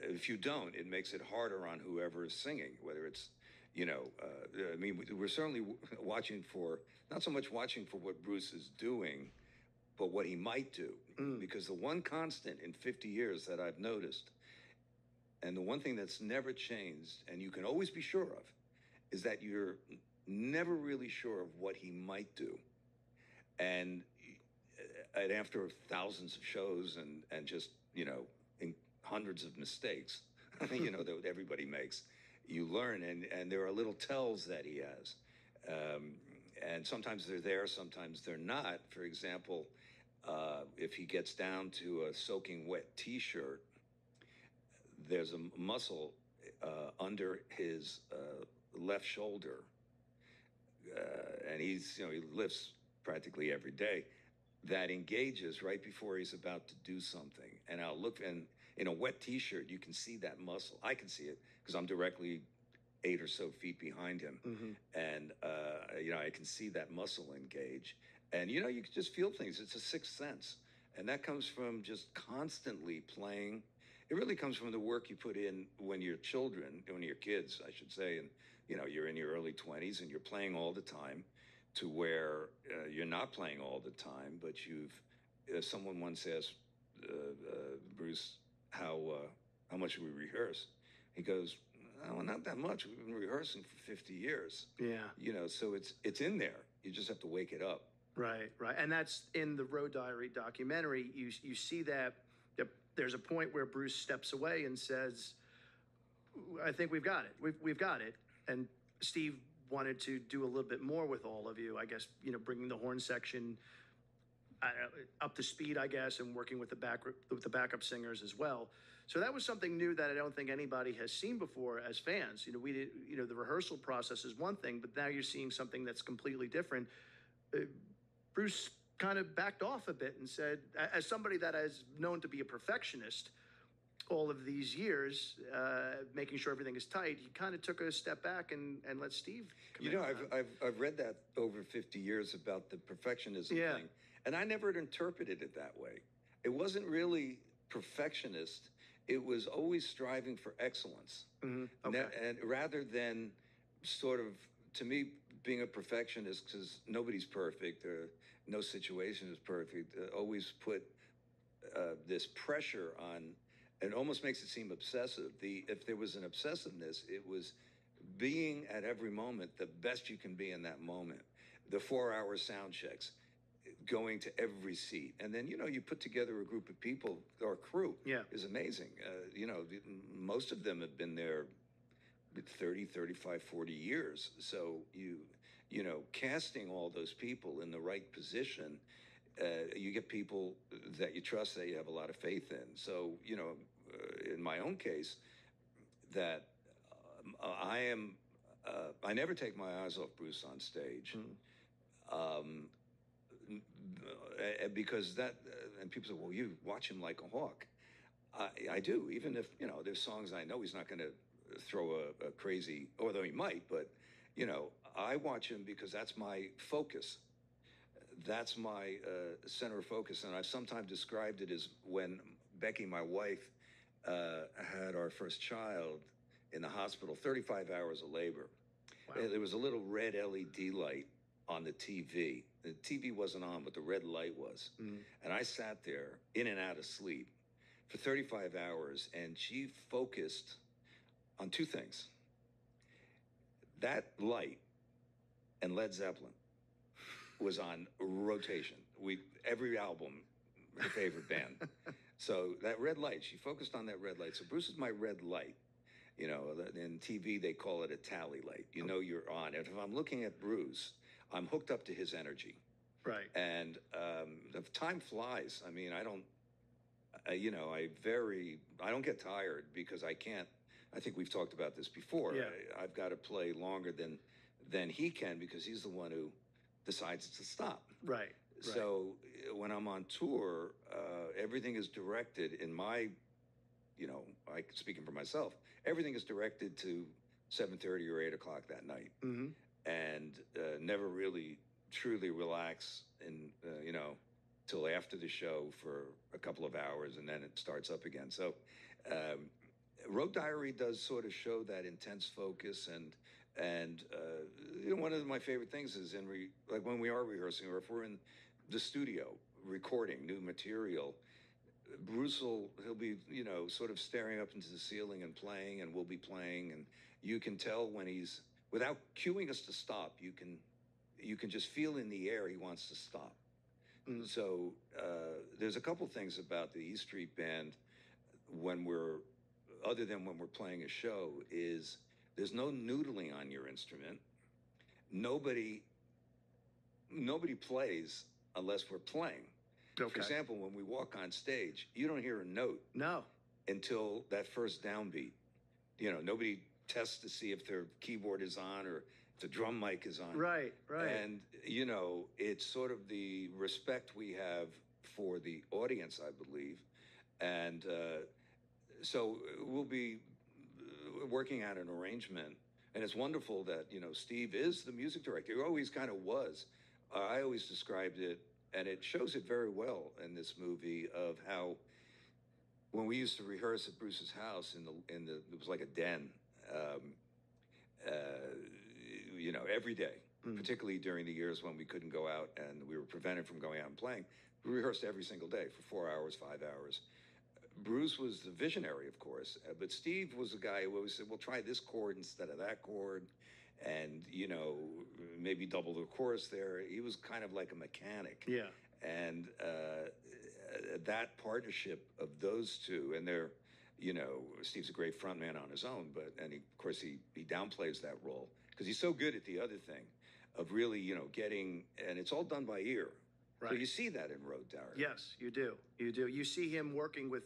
D: If you don't, it makes it harder on whoever is singing, whether it's, we're certainly watching for, not so much watching for what Bruce is doing, but what he might do. Because the one constant in 50 years that I've noticed, and the one thing that's never changed, and you can always be sure of, is that you're never really sure of what he might do. And after thousands of shows and just, in hundreds of mistakes, that everybody makes, you learn, and there are little tells that he has. And sometimes they're there, sometimes they're not. For example, if he gets down to a soaking wet T-shirt, there's a muscle under his left shoulder, and he lifts practically every day, that engages right before he's about to do something. And I'll look, and in a wet T-shirt, you can see that muscle. I can see it because I'm directly 8 or so feet behind him. And, I can see that muscle engage. And, you can just feel things. It's a sixth sense. And that comes from just constantly playing. It really comes from the work you put in when you're kids, I should say. And, you're in your early 20s and you're playing all the time, to where you're not playing all the time, but someone once asked Bruce, how much we rehearse? He goes, "Oh, not that much. We've been rehearsing for 50 years.
B: Yeah.
D: So it's in there. You just have to wake it up.
B: Right. And that's in the Road Diary documentary. You see that there's a point where Bruce steps away and says, "I think we've got it. We've got it." And Steve wanted to do a little bit more with all of you, I guess, bringing the horn section up to speed, I guess, and working with the backup singers as well. So that was something new that I don't think anybody has seen before as fans. We did, the rehearsal process is one thing, but now you're seeing something that's completely different. Bruce kind of backed off a bit and said, as somebody that is known to be a perfectionist all of these years, making sure everything is tight, he kind of took a step back and let Steve come in.
D: I've read that over 50 years about the perfectionism thing, and I never interpreted it that way. It wasn't really perfectionist. It was always striving for excellence.
B: Okay.
D: And rather than sort of, to me, being a perfectionist, because nobody's perfect, or no situation is perfect, always put this pressure on. It almost makes it seem obsessive. If there was an obsessiveness, it was being at every moment the best you can be in that moment. The 4-hour sound checks, going to every seat. And then, you put together a group of people, or crew, is amazing. Most of them have been there 30, 35, 40 years. So casting all those people in the right position, you get people that you trust, that you have a lot of faith in. So, in my own case, that I never take my eyes off Bruce on stage. Because and people say, well, you watch him like a hawk. I do, even if, there's songs I know he's not going to throw a crazy, although he might, but, I watch him because that's my focus. That's my center of focus. And I've sometimes described it as when Becky, my wife, had our first child in the hospital, 35 hours of labor.
B: Wow.
D: There was a little red LED light on the TV. The TV wasn't on, but the red light was. And I sat there in and out of sleep for 35 hours, and she focused on two things. That light and Led Zeppelin was on rotation. Every album, her favorite band. So that red light, she focused on that red light. So Bruce is my red light. You know, in TV, they call it a tally light. You know you're on. If I'm looking at Bruce, I'm hooked up to his energy.
B: Right.
D: And the time flies. I mean, I don't, I don't get tired because I can't. I think we've talked about this before.
B: Yeah.
D: I've got to play longer than he can because he's the one who decides to stop.
B: Right.
D: So when I'm on tour, everything is directed in my, speaking for myself, everything is directed to 7:30 or 8 o'clock that night, and never really truly relax till after the show for a couple of hours, and then it starts up again. So Road Diary does sort of show that intense focus, and one of my favorite things is like when we are rehearsing or if we're in the studio recording new material, Bruce he'll be sort of staring up into the ceiling and playing, and we'll be playing, and you can tell when he's, without cueing us to stop, you can just feel in the air he wants to stop. So there's a couple things about the E Street Band other than when we're playing a show, is there's no noodling on your instrument. Nobody plays unless we're playing.
B: Okay.
D: For example, when we walk on stage, you don't hear a note until that first downbeat. Nobody tests to see if their keyboard is on or if the drum mic is on.
B: Right.
D: And, it's sort of the respect we have for the audience, I believe. And so we'll be working out an arrangement. And it's wonderful that, Steve is the music director. He always kind of was. I always described it, and it shows it very well in this movie, of how when we used to rehearse at Bruce's house it was like a den, every day, particularly during the years when we couldn't go out and we were prevented from going out and playing. We rehearsed every single day for 4 hours, 5 hours. Bruce was the visionary, of course, but Steve was the guy who always said, well, try this chord instead of that chord, and, maybe double the chorus there. He was kind of like a mechanic.
B: Yeah.
D: And that partnership of those two, and they're, Steve's a great frontman on his own, of course, he downplays that role because he's so good at the other thing of really, getting, and it's all done by ear.
B: Right.
D: So you see that in Road Diary.
B: Yes, you do. You do. You see him working with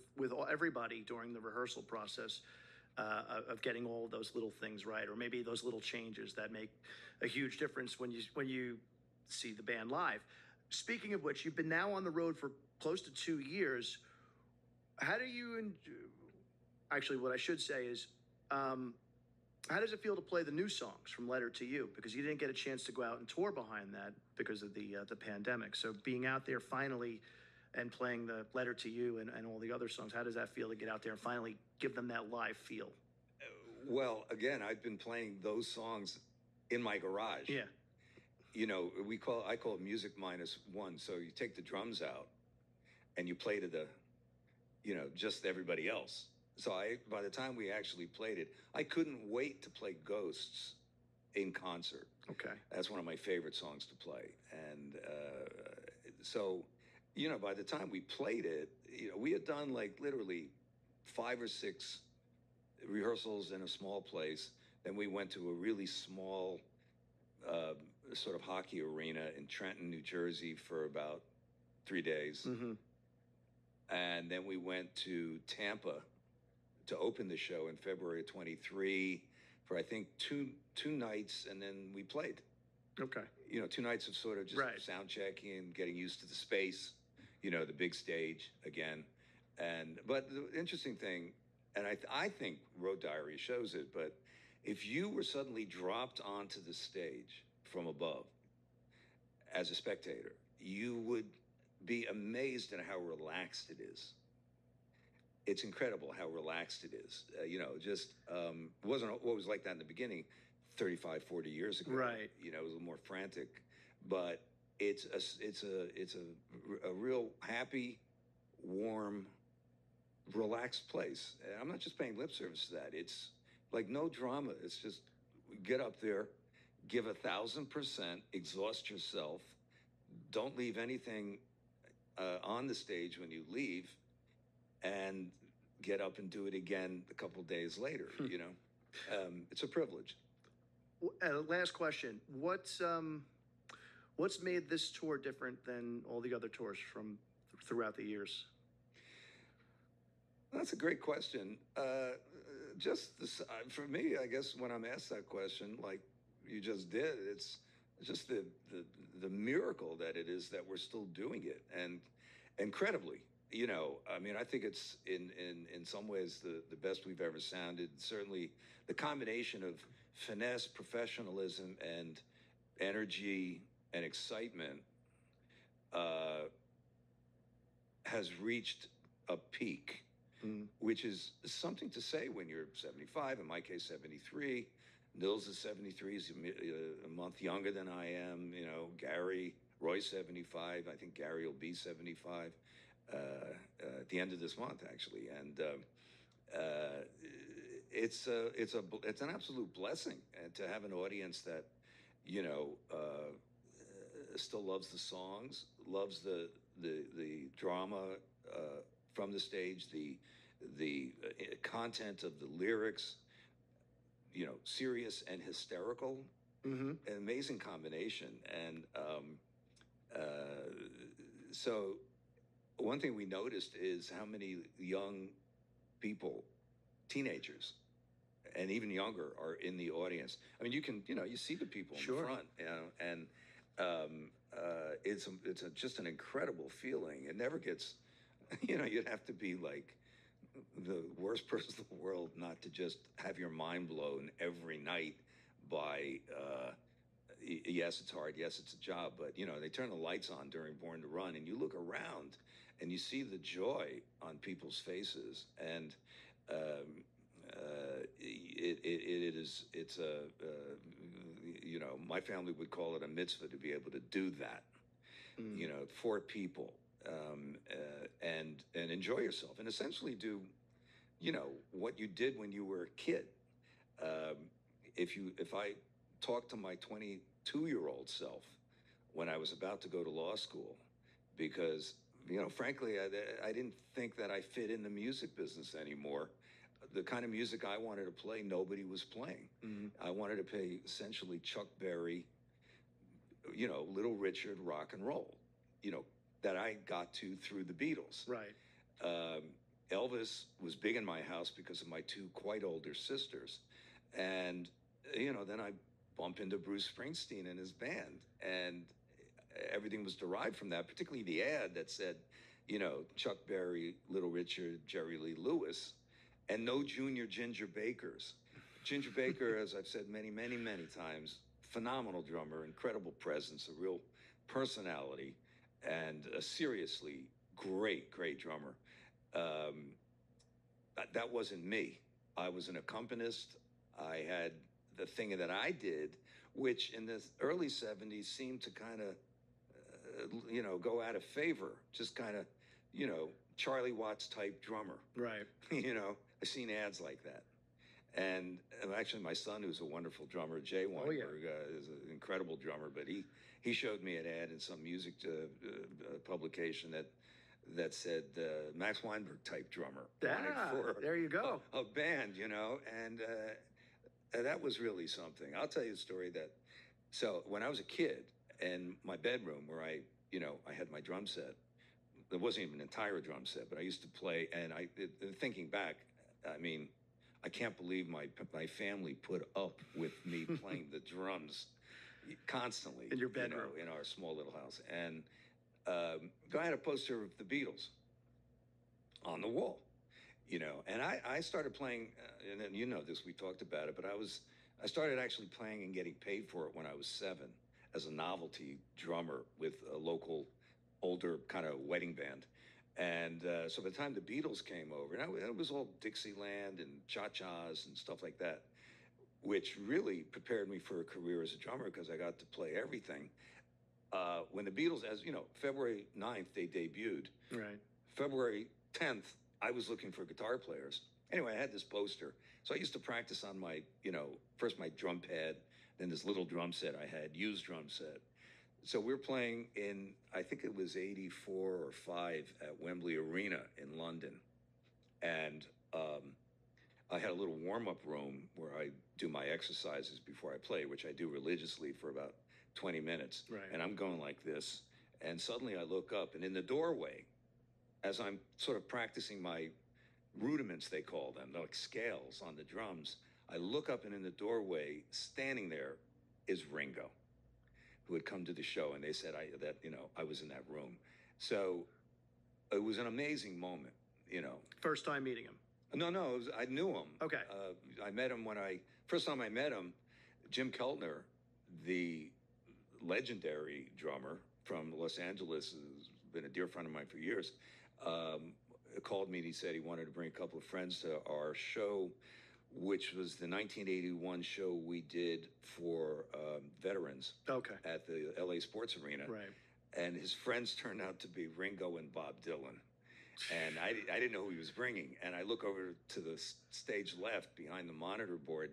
B: everybody during the rehearsal process of getting all of those little things right, or maybe those little changes that make a huge difference when you see the band live. Speaking of which, you've been now on the road for close to 2 years. How do you? Actually, what I should say is, how does it feel to play the new songs from Letter to You? Because you didn't get a chance to go out and tour behind that because of the pandemic. So being out there finally and playing the Letter to You and all the other songs, how does that feel to get out there and finally give them that live feel?
D: Well, again, I've been playing those songs in my garage.
B: Yeah.
D: I call it music -1. So you take the drums out and you play to the, just everybody else. So by the time we actually played it, I couldn't wait to play Ghosts in concert.
B: Okay.
D: That's one of my favorite songs to play. And so, by the time we played it, we had done like literally 5 or 6 rehearsals in a small place. Then we went to a really small sort of hockey arena in Trenton, New Jersey for about 3 days. And then we went to Tampa to open the show in February of 23 for, I think, two nights, and then we played.
B: Okay.
D: 2 nights of sort of just sound checking and getting used to the space, the big stage again. But the interesting thing, and I think Road Diary shows it, but If you were suddenly dropped onto the stage from above as a spectator, you would be amazed at how relaxed it is. It's incredible how relaxed it is. Just wasn't what was like that in the beginning 35, 40 years ago.
B: Right.
D: It was a little more frantic, but it's a real happy, warm, relaxed place. And I'm not just paying lip service to that. It's like no drama. It's just get up there, give 1,000%, exhaust yourself. Don't leave anything on the stage when you leave, and get up and do it again a couple days later. It's a privilege.
B: Last question: What's made this tour different than all the other tours from throughout the years?
D: That's a great question. For me, I guess when I'm asked that question, like you just did, it's just the miracle that it is that we're still doing it, and incredibly. I think it's in some ways the best we've ever sounded. Certainly, the combination of finesse, professionalism, and energy and excitement has reached a peak, which is something to say when you're 75. In my case, 73. Nils is 73. He's a month younger than I am. Roy's 75. I think Gary will be 75 at the end of this month, actually. And it's an absolute blessing, and to have an audience that still loves the songs, loves the drama from the stage, the content of the lyrics. Serious and hysterical. An amazing combination. And so one thing we noticed is how many young people, teenagers, and even younger, are in the audience. I mean, you see the people in the front, and it's just an incredible feeling. It never gets, you'd have to be like the worst person in the world not to just have your mind blown every night by, yes, it's hard, yes, it's a job, but they turn the lights on during Born to Run, and you look around and you see the joy on people's faces, and my family would call it a mitzvah to be able to do that, for people, and enjoy yourself, and essentially do, what you did when you were a kid. If I talked to my 22-year-old self when I was about to go to law school, because frankly, I didn't think that I fit in the music business anymore. The kind of music I wanted to play, nobody was playing. I wanted to play essentially Chuck Berry, Little Richard, rock and roll, that I got to through the Beatles.
B: Right.
D: Elvis was big in my house because of my two quite older sisters. And, then I bump into Bruce Springsteen and his band, and everything was derived from that, particularly the ad that said, Chuck Berry, Little Richard, Jerry Lee Lewis, and no Junior Ginger Bakers. Ginger Baker, as I've said many, many, many times, phenomenal drummer, incredible presence, a real personality, and a seriously great, great drummer. That wasn't me. I was an accompanist. I had the thing that I did, which in the early 70s seemed to kind of, go out of favor. Just kind of, Charlie Watts type drummer.
B: Right.
D: I've seen ads like that. And actually, my son, who's a wonderful drummer, Jay Weinberg, is an incredible drummer, but he showed me an ad in some music publication that said Max Weinberg type drummer.
B: There you go.
D: A band, and that was really something. I'll tell you a story so when I was a kid, in my bedroom where I had my drum set, it wasn't even an entire drum set, but I used to play, and thinking back, I mean, I can't believe my family put up with me playing the drums constantly
B: in your bedroom,
D: in our small little house. And I had a poster of the Beatles on the wall, and I started playing, and then this, we talked about it, but I was I started actually playing and getting paid for it when I was 7 as a novelty drummer with a local older kind of wedding band. And so by the time the Beatles came over, and it was all Dixieland and cha-chas and stuff like that, which really prepared me for a career as a drummer because I got to play everything. When the Beatles, as you know, February 9th, they debuted.
B: Right.
D: February 10th, I was looking for guitar players. Anyway, I had this poster. So I used to practice on my, first my drum pad, then this little drum set I had, used drum set. So we were playing in, I think it was 84 or 5 at Wembley Arena in London. And I had a little warm-up room where I do my exercises before I play, which I do religiously for about 20 minutes.
B: Right.
D: And I'm going like this. And suddenly I look up, and in the doorway, as I'm sort of practicing my rudiments, they call them, like scales on the drums, I look up, and in the doorway, standing there, is Ringo, who had come to the show, and they said I was in that room. So it was an amazing moment,
B: First time meeting him.
D: No, I knew him.
B: Okay.
D: I met him first time I met him, Jim Keltner, the legendary drummer from Los Angeles, has been a dear friend of mine for years, called me and he said he wanted to bring a couple of friends to our show, which was the 1981 show we did for veterans at the LA Sports Arena.
B: Right.
D: And his friends turned out to be Ringo and Bob Dylan. And I didn't know who he was bringing. And I look over to the stage left behind the monitor board,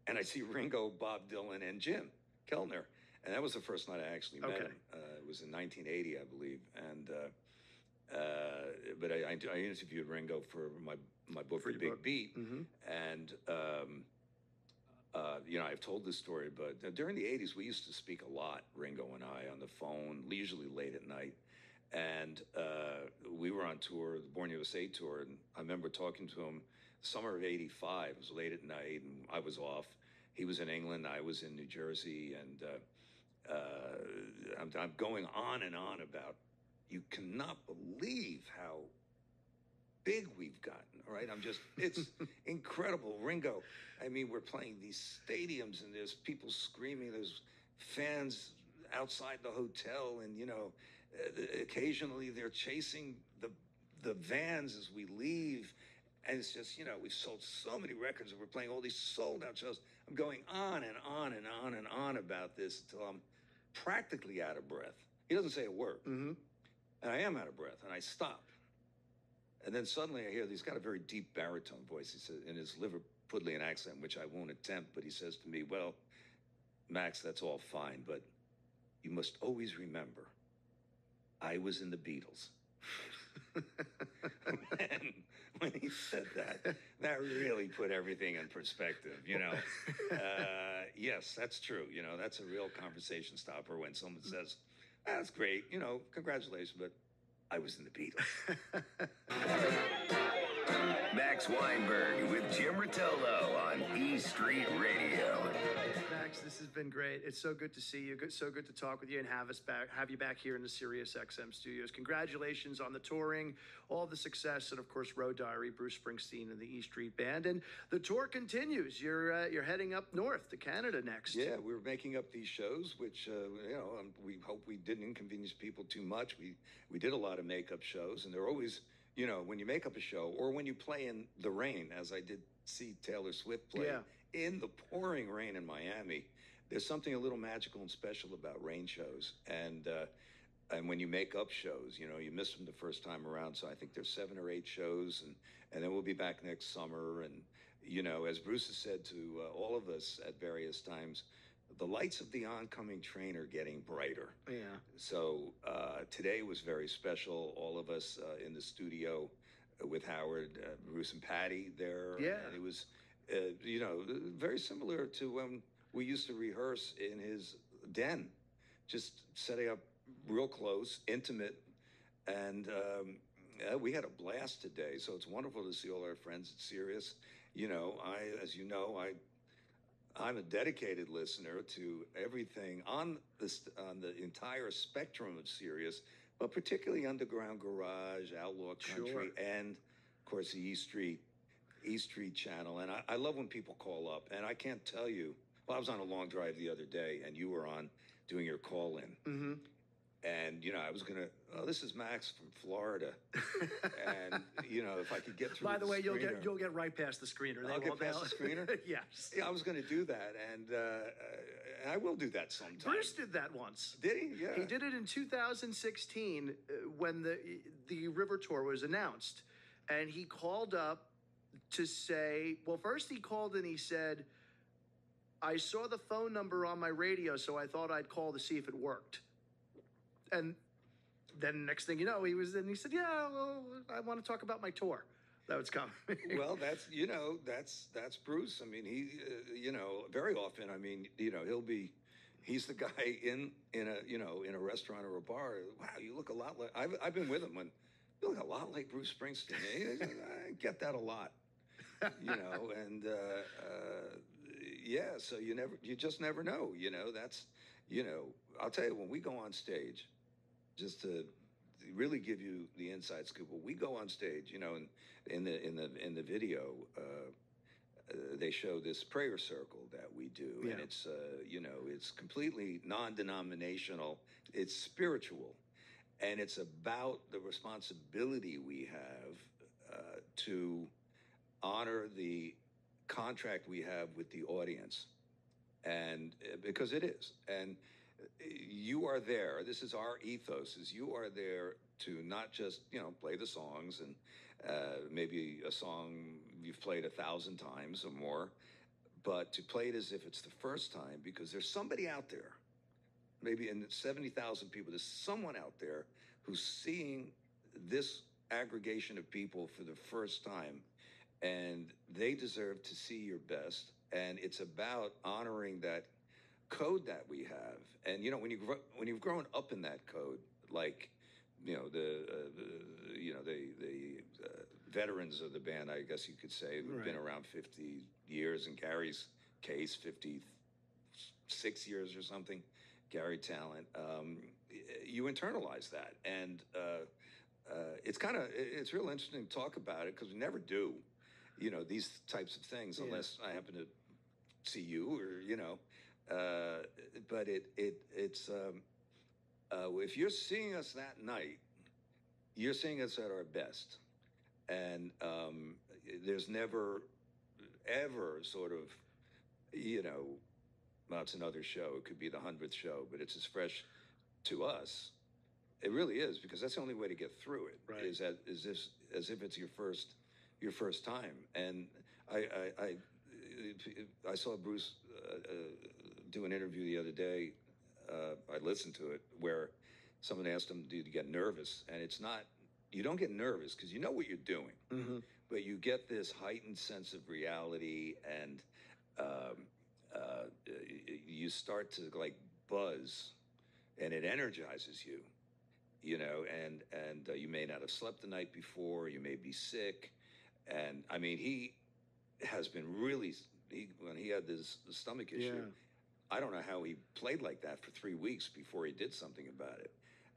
D: and I see Ringo, Bob Dylan, and Jim Keltner. And that was the first night I actually met him. It was in 1980, I believe. And but I interviewed Ringo for my book, The Big Beat.
B: Mm-hmm.
D: And, I've told this story, but during the 80s, we used to speak a lot, Ringo and I, on the phone, usually late at night. And we were on tour, the Born USA tour, and I remember talking to him summer of 85. It was late at night, and I was off. He was in England, I was in New Jersey, and I'm going on and on about, you cannot believe how big we've gotten, all right? It's incredible. Ringo, I mean, we're playing these stadiums, and there's people screaming, there's fans outside the hotel, and, occasionally they're chasing the vans as we leave. And it's just, we've sold so many records and we're playing all these sold out shows. I'm going on and on and on and on about this until I'm practically out of breath. He doesn't say a word.
B: Mm-hmm.
D: And I am out of breath, and I stop. And then suddenly I hear, he's got a very deep baritone voice. He says, in his Liverpudlian accent, which I won't attempt, but he says to me, well, Max, that's all fine, but you must always remember, I was in the Beatles. when he said that really put everything in perspective, Yes, that's true. That's a real conversation stopper when someone says, that's great, congratulations, but I was in the Beatles.
A: Max Weinberg with Jim Rotolo on E Street Radio.
B: Max, this has been great. It's so good to see you. So good to talk with you and have you back here in the Sirius XM studios. Congratulations on the touring, all the success, and of course, Road Diary, Bruce Springsteen, and the E Street Band. And the tour continues. You're heading up north to Canada next.
D: Yeah, we're making up these shows, which we hope we didn't inconvenience people too much. We did a lot of makeup shows, and they're always, when you make up a show or when you play in the rain, as I did see Taylor Swift play.
B: Yeah.
D: In the pouring rain in Miami, there's something a little magical and special about rain shows. And when you make up shows, you miss them the first time around. So I think there's 7 or 8 shows, and then we'll be back next summer. And, as Bruce has said to all of us at various times, the lights of the oncoming train are getting brighter.
B: Yeah.
D: So today was very special. All of us in the studio with Howard, Bruce and Patty there.
B: Yeah.
D: And it was... very similar to when we used to rehearse in his den, just setting up real close, intimate, and we had a blast today. So it's wonderful to see all our friends at Sirius. I'm a dedicated listener to everything on the entire spectrum of Sirius, but particularly Underground Garage, Outlaw Country,
B: Sure.
D: and of course the E Street East Street Channel, and I love when people call up, and I can't tell you. Well, I was on a long drive the other day, and you were on doing your call in.
B: Mm-hmm.
D: And, I was going to, oh, this is Max from Florida. And, if I could get through
B: By the way,
D: screener.
B: you'll get right past the screener.
D: I'll get past the screener?
B: Yes.
D: Yeah, I was going to do that. And I will do that sometime.
B: Bruce did that once.
D: Did he? Yeah.
B: He did it in 2016 when the River Tour was announced. And he called up to say, well, first he called and he said, I saw the phone number on my radio, so I thought I'd call to see if it worked. And then next thing you know, he said, yeah, well, I want to talk about my tour that was coming.
D: Well, that's Bruce. I mean, he, very often, I mean, he's the guy in a restaurant or a bar. Wow, you look a lot like, I've been with him when, you look a lot like Bruce Springsteen. I get that a lot, and yeah, so you just never know, that's, I'll tell you, when we go on stage, just to really give you the inside scoop, when we go on stage, in the video, they show this prayer circle that we do,
B: yeah.
D: And it's it's completely non-denominational, it's spiritual, and it's about the responsibility we have to honor the contract we have with the audience, and because it is, and you are there. This is our ethos: is you are there to not just play the songs and maybe a song you've played 1,000 times or more, but to play it as if it's the first time, because there's somebody out there, maybe in 70,000 people, there's someone out there who's seeing this aggregation of people for the first time, and they deserve to see your best. And it's about honoring that code that we have. And when you've grown up in that code, like the veterans of the band, I guess you could say, who've been around 50 years, in Gary's case 56 years or something, Gary Talent, you internalize that. And it's real interesting to talk about it, because we never do these types of things unless I happen to see you, or but it's if you're seeing us that night, you're seeing us at our best. And there's never ever sort of well, it's another show, it could be the 100th show, but it's as fresh to us. It really is, because that's the only way to get through it.
B: Right.
D: Is as if it's your first time. And I saw Bruce do an interview the other day. I listened to it, where someone asked him, "Do you get nervous?" And it's not. You don't get nervous because you know what you're doing, but you get this heightened sense of reality, and you start to like buzz, and it energizes you. And you may not have slept the night before. You may be sick, and I mean, he has been really. When he had this stomach issue, I don't know how he played like that for 3 weeks before he did something about it.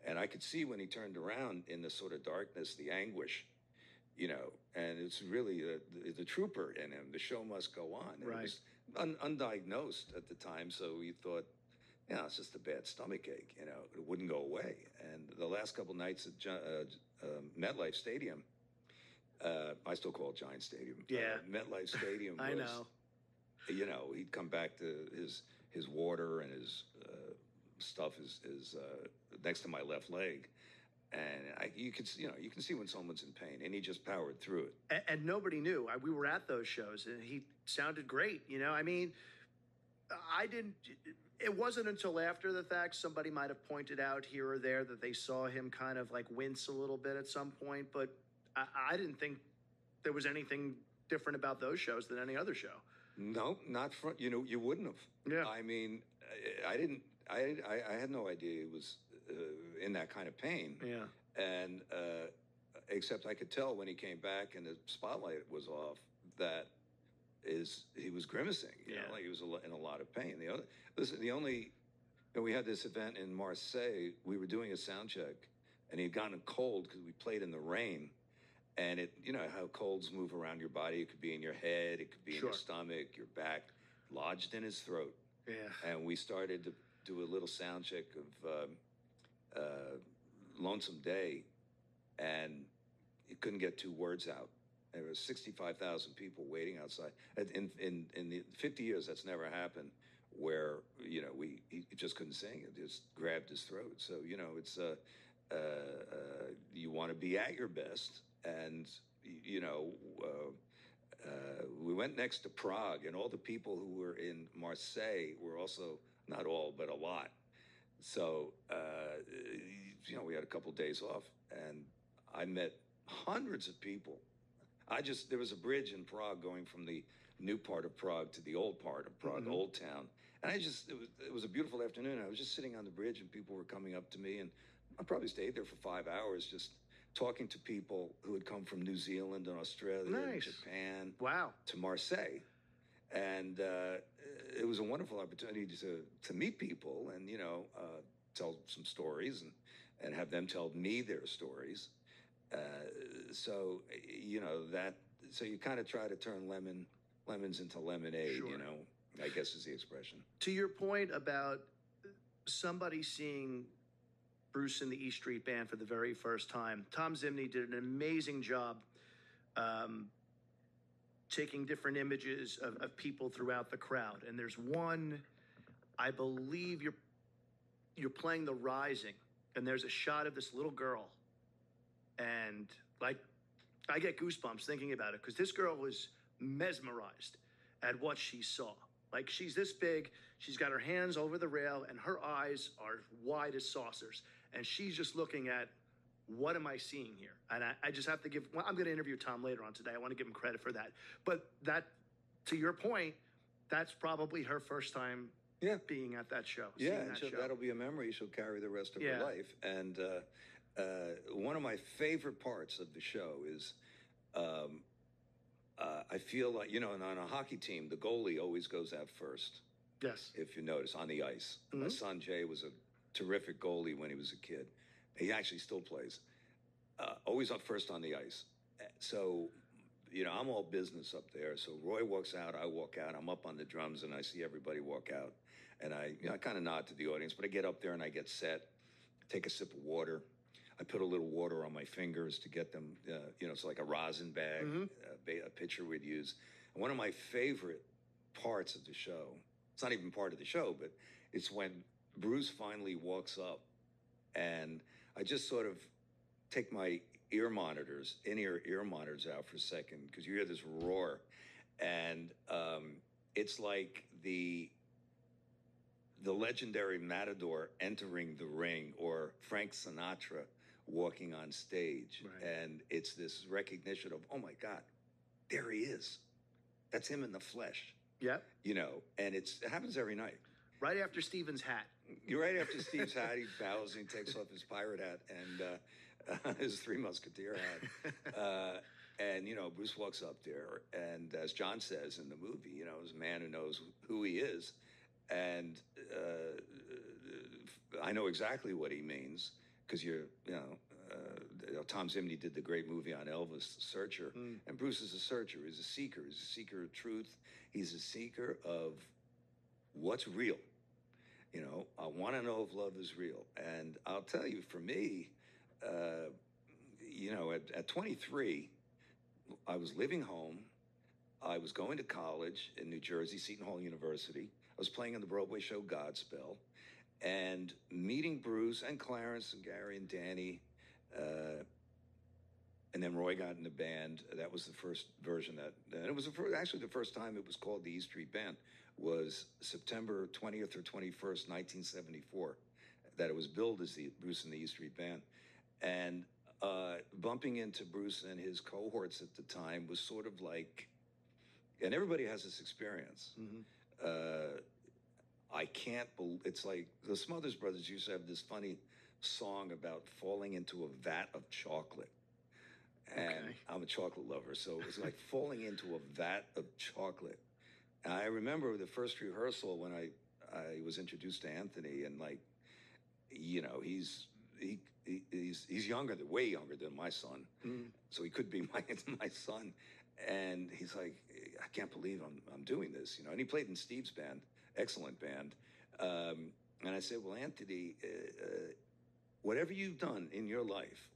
D: And I could see when he turned around in the sort of darkness, the anguish, and it's really the trooper in him. The show must go on. And it was undiagnosed at the time, so we thought, it's just a bad stomach ache. It wouldn't go away. And the last couple nights at MetLife Stadium, I still call it Giant Stadium.
B: Yeah.
D: MetLife Stadium was,
B: I know.
D: He'd come back to his water and his stuff is next to my left leg, and you can see when someone's in pain, and he just powered through it.
B: And nobody knew. We were at those shows, and he sounded great. I mean, I didn't. It wasn't until after the fact somebody might have pointed out here or there that they saw him kind of like wince a little bit at some point, but I didn't think there was anything different about those shows than any other show.
D: No, not from, you wouldn't have.
B: Yeah.
D: I mean, I didn't, I had no idea he was in that kind of pain.
B: Yeah.
D: And, except I could tell when he came back and the spotlight was off that he was grimacing, like he was in a lot of pain. We had this event in Marseille, we were doing a sound check, and he'd gotten a cold because we played in the rain. And it, you know, how colds move around your body. It could be in your head, it could be in your stomach, your back, lodged in his throat.
B: Yeah.
D: And we started to do a little sound check of Lonesome Day, and he couldn't get 2 words out. There were 65,000 people waiting outside. In the 50 years, that's never happened where, you know, he just couldn't sing. It just grabbed his throat. So, you know, it's, you want to be at your best. And, you know, we went next to Prague, and all the people who were in Marseille were also, not all, but a lot. So, you know, we had a couple days off, and I met hundreds of people. There was a bridge in Prague going from the new part of Prague to the old part of Prague, Old Town. And it was a beautiful afternoon. I was just sitting on the bridge, and people were coming up to me, and I probably stayed there for 5 hours just talking to people who had come from New Zealand and Australia and Japan to Marseille. And it was a wonderful opportunity to meet people and, you know, tell some stories and have them tell me their stories. So, you know, so you kind of try to turn lemons into lemonade, you know, I guess is the expression.
B: To your point about somebody seeing Bruce and the E Street Band for the very first time, Tom Zimney did an amazing job taking different images of people throughout the crowd. And there's one, I believe you're playing The Rising, and there's a shot of this little girl. And like, I get goosebumps thinking about it, because this girl was mesmerized at what she saw. Like, she's this big, she's got her hands over the rail, and her eyes are wide as saucers. And she's just looking at, what am I seeing here? And I just have to I'm going to interview Tom later on today. I want to give him credit for that. But that, to your point, that's probably her first time being at that show.
D: Yeah, that'll be a memory she'll carry the rest of her life. And one of my favorite parts of the show is I feel like, you know, on a hockey team, the goalie always goes out first.
B: Yes.
D: If you notice, on the ice. My son Jay was a terrific goalie when he was a kid. He actually still plays. Always up first on the ice. So, you know, I'm all business up there. So Roy walks out, I walk out, I'm up on the drums, and I see everybody walk out. And I kind of nod to the audience, but I get up there and I get set, take a sip of water. I put a little water on my fingers to get them, you know, it's like a rosin bag, a pitcher we'd use. And one of my favorite parts of the show, it's not even part of the show, but it's when Bruce finally walks up, and I just sort of take my in-ear monitors out for a second, because you hear this roar, and it's like the legendary Matador entering the ring, or Frank Sinatra walking on stage. And it's this recognition of, oh my God, there he is. That's him in the flesh.
B: Yeah.
D: You know, and it happens every night.
B: Right after Steven's hat.
D: You're right after Steve's hat, he bows and he takes off his pirate hat and his Three Musketeer hat. And, you know, Bruce walks up there, and as John says in the movie, you know, is a man who knows who he is. And I know exactly what he means, because Tom Zimney did the great movie on Elvis, Searcher. And Bruce is a searcher. He's a seeker. He's a seeker of truth. He's a seeker of what's real. You know, I want to know if love is real. And I'll tell you, for me, you know, at 23, I was living home. I was going to college in New Jersey, Seton Hall University. I was playing in the Broadway show Godspell, and meeting Bruce and Clarence and Gary and Danny, and then Roy got in the band. That was the first version and it was actually the first time it was called the E Street Band, was September 20th or 21st, 1974, that it was billed as the Bruce and the E Street Band. And bumping into Bruce and his cohorts at the time was sort of like, and everybody has this experience. I can't believe, it's like the Smothers Brothers used to have this funny song about falling into a vat of chocolate. And I'm a chocolate lover, so it was like falling into a vat of chocolate. And I remember the first rehearsal when I was introduced to Anthony, and like, you know, he's he's younger, way younger than my son, so he could be my son. And he's like, I can't believe I'm doing this, And he played in Steve's band, excellent band. And I said, well, Anthony, whatever you've done in your life,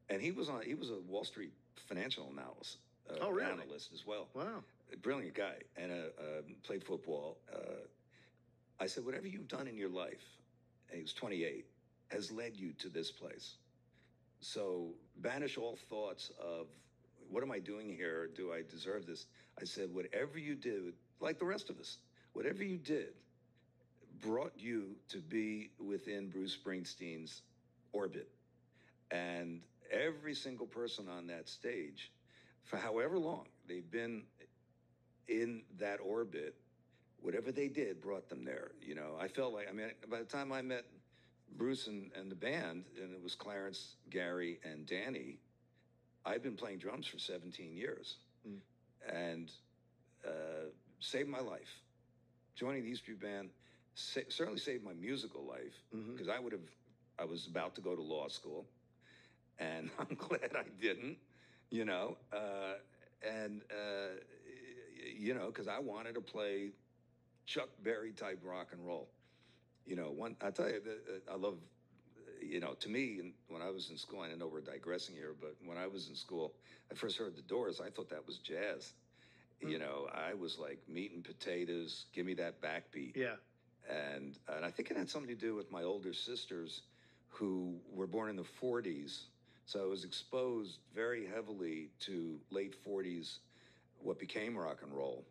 D: and he was a Wall Street financial analyst as well.
B: Wow.
D: A brilliant guy, and played football. I said, whatever you've done in your life, and he was 28, has led you to this place. So banish all thoughts of, what am I doing here? Do I deserve this? I said, whatever you did, like the rest of us, whatever you did brought you to be within Bruce Springsteen's orbit. And every single person on that stage, for however long they've been in that orbit, whatever they did brought them there. I felt like, by the time I met Bruce and the band, and it was Clarence, Gary, and Danny, I've been playing drums for 17 years and saved my life. Joining the East Street Band certainly saved my musical life, because I was about to go to law school, and I'm glad I didn't, because I wanted to play Chuck Berry type rock and roll. I tell you, I love, to me, and when I was in school, I know we're digressing here, but when I was in school, I first heard the Doors, I thought that was jazz. I was like meat and potatoes, give me that backbeat.
B: Yeah.
D: And I think it had something to do with my older sisters who were born in the 40s. So I was exposed very heavily to late 40s, what became rock and roll.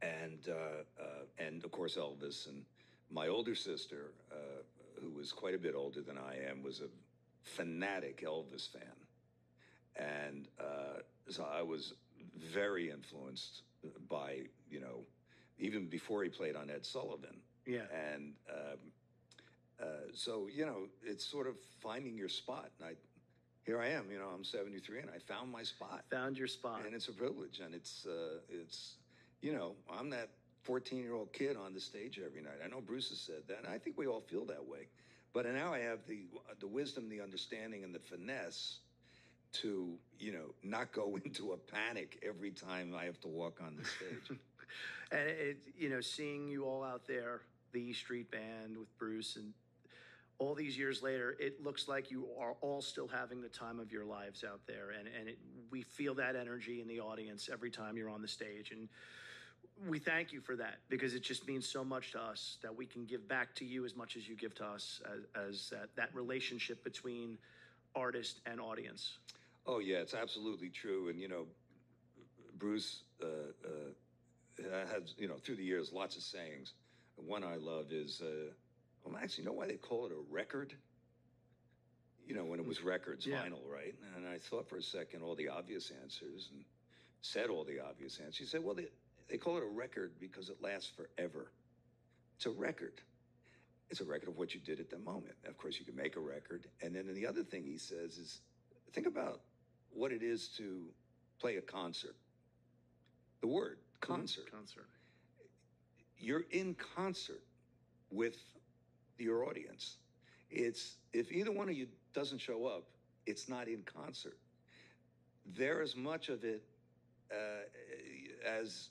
D: And of course, Elvis. And my older sister, who was quite a bit older than I am, was a fanatic Elvis fan. And so I was very influenced by, even before he played on Ed Sullivan.
B: Yeah.
D: And so, it's sort of finding your spot. And here I am, I'm 73, and I found my spot.
B: Found your spot.
D: And it's a privilege. And it's I'm that 14-year-old kid on the stage every night. I know Bruce has said that, and I think we all feel that way. But now I have the wisdom, the understanding, and the finesse to, not go into a panic every time I have to walk on the stage.
B: And seeing you all out there, the E Street Band with Bruce, and all these years later, it looks like you are all still having the time of your lives out there. And we feel that energy in the audience every time you're on the stage. And we thank you for that, because it just means so much to us that we can give back to you as much as you give to us, as that relationship between artist and audience.
D: Oh, yeah, it's absolutely true. And, Bruce has, through the years, lots of sayings. One I love is, well, actually, you know why they call it a record? When it was records, vinyl, right? And I thought for a second all the obvious answers and said all the obvious answers. He said, well, they call it a record because it lasts forever. It's a record. It's a record of what you did at the moment. Of course, you can make a record. And then the other thing he says is, think about what it is to play a concert. The word, concert.
B: Concert.
D: You're in concert with your audience. It's, if either one of you doesn't show up, it's not in concert. They're as much of it as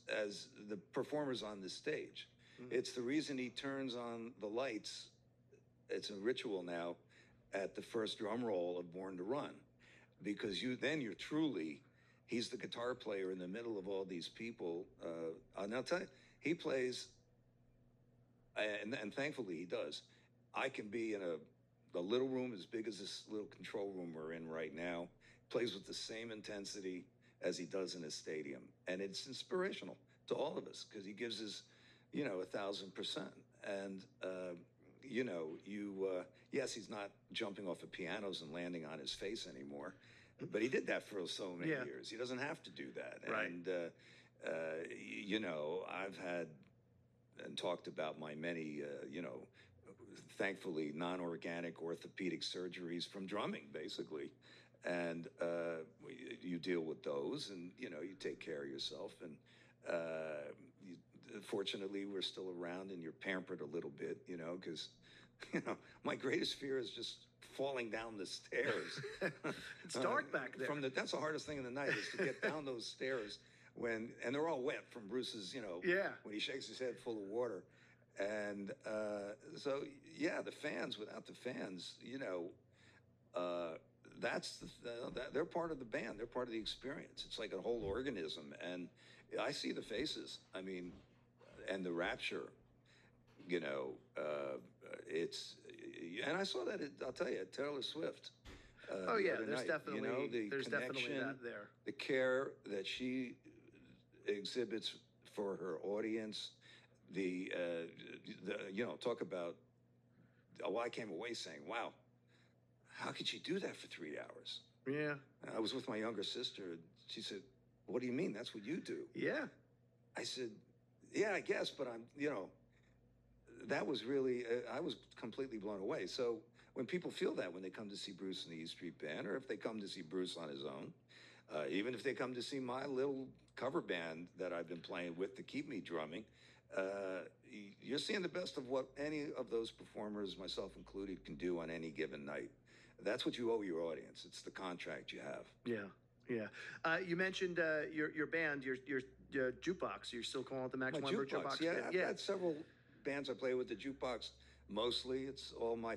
D: the performers on the stage. It's the reason he turns on the lights. It's a ritual now at the first drum roll of Born to Run, because you're truly, he's the guitar player in the middle of all these people. And I'll tell you, he plays, and thankfully he does. I can be in a little room as big as this little control room we're in right now, plays with the same intensity as he does in a stadium. And it's inspirational to all of us, because he gives his, 1,000%. And, yes, he's not jumping off of pianos and landing on his face anymore, but he did that for so many years. He doesn't have to do that.
B: Right.
D: And, I've had and talked about my many, thankfully non-organic orthopedic surgeries from drumming, basically. And you deal with those, and, you take care of yourself. And fortunately, we're still around, and you're pampered a little bit, because, my greatest fear is just falling down the stairs.
B: It's dark back there.
D: That's the hardest thing in the night is to get down those stairs and they're all wet from Bruce's, when he shakes his head full of water. And so, yeah, without the fans, they're part of the band. They're part of the experience. It's like a whole organism. And I see the faces. I mean, and the rapture, and I saw that, I'll tell you, at Taylor Swift.
B: There's definitely that there.
D: The care that she exhibits for her audience, talk about, I came away saying, wow, how could she do that for 3 hours?
B: Yeah.
D: I was with my younger sister. She said, what do you mean? That's what you do?
B: Yeah.
D: I said, yeah, I guess, but that was really, I was completely blown away. So when people feel that when they come to see Bruce and the E Street Band, or if they come to see Bruce on his own, even if they come to see my little cover band that I've been playing with to keep me drumming, you're seeing the best of what any of those performers, myself included, can do on any given night. That's what you owe your audience. It's the contract you have.
B: Yeah. You mentioned your band, your jukebox. You're still calling it the Max Weinberg Jukebox
D: yeah,
B: Band?
D: I've had several bands I play with the jukebox. Mostly, it's all my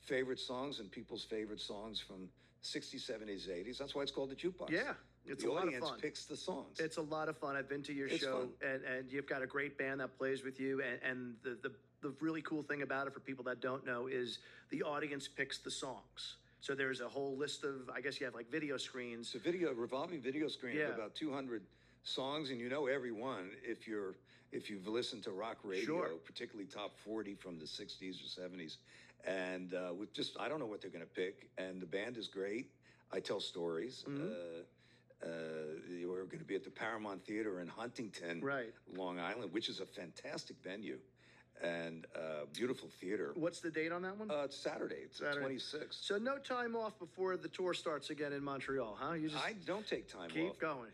D: favorite songs and people's favorite songs from 60s, 70s, 80s. That's why it's called the jukebox.
B: Yeah, it's a lot of fun.
D: The audience picks the songs.
B: It's a lot of fun. I've been to your show, and you've got a great band that plays with you. And the really cool thing about it, for people that don't know, is the audience picks the songs. So there's a whole list of, I guess you have like video screens.
D: It's a revolving video screen of about 200 songs, and you know every one if you've listened to rock radio, particularly top 40 from the 60s or 70s. And I don't know what they're going to pick. And the band is great. I tell stories. We're going to be at the Paramount Theater in Huntington, Long Island, which is a fantastic venue and beautiful theater.
B: What's the date on that one?
D: It's Saturday. It's the 26th.
B: So no time off before the tour starts again in Montreal, huh?
D: I don't take time off.
B: Keep going.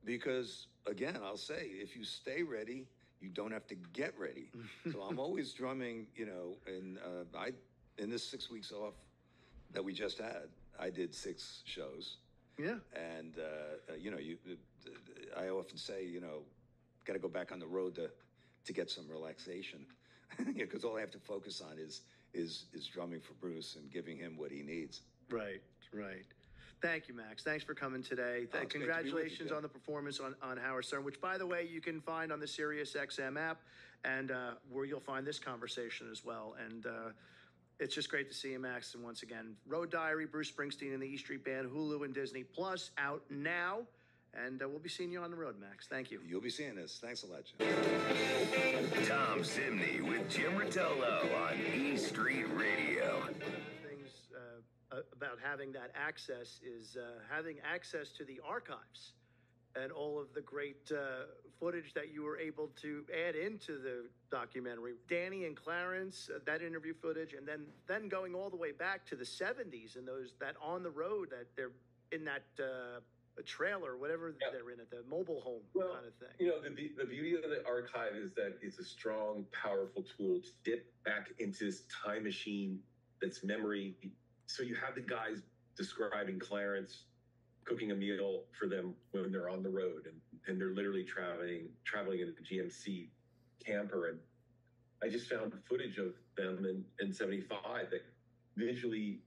D: Because, again, I'll say, if you stay ready, you don't have to get ready. So I'm always drumming, in this 6 weeks off that we just had, I did 6 shows.
B: Yeah. And,
D: I often say, got to go back on the road to get some relaxation. Because all I have to focus on is drumming for Bruce and giving him what he needs.
B: Right. Thank you, Max. Thanks for coming today. Congratulations on the performance on Howard Stern, which, by the way, you can find on the Sirius XM app, and where you'll find this conversation as well. And it's just great to see you, Max. And once again, Road Diary, Bruce Springsteen and the E Street Band, Hulu and Disney Plus, out now. And we'll be seeing you on the road, Max. Thank you.
D: You'll be seeing us. Thanks a lot, Jim.
A: Tom Zimney with Jim Rotolo on E Street Radio.
B: About having that access is having access to the archives and all of the great footage that you were able to add into the documentary. Danny and Clarence, that interview footage, and then going all the way back to the 70s and that on the road that they're in that a trailer, whatever they're in at the mobile home kind of thing.
E: The beauty of the archive is that it's a strong, powerful tool to dip back into this time machine that's memory. So you have the guys describing Clarence cooking a meal for them when they're on the road, and they're literally traveling in a GMC camper. And I just found footage of them in 75 that visually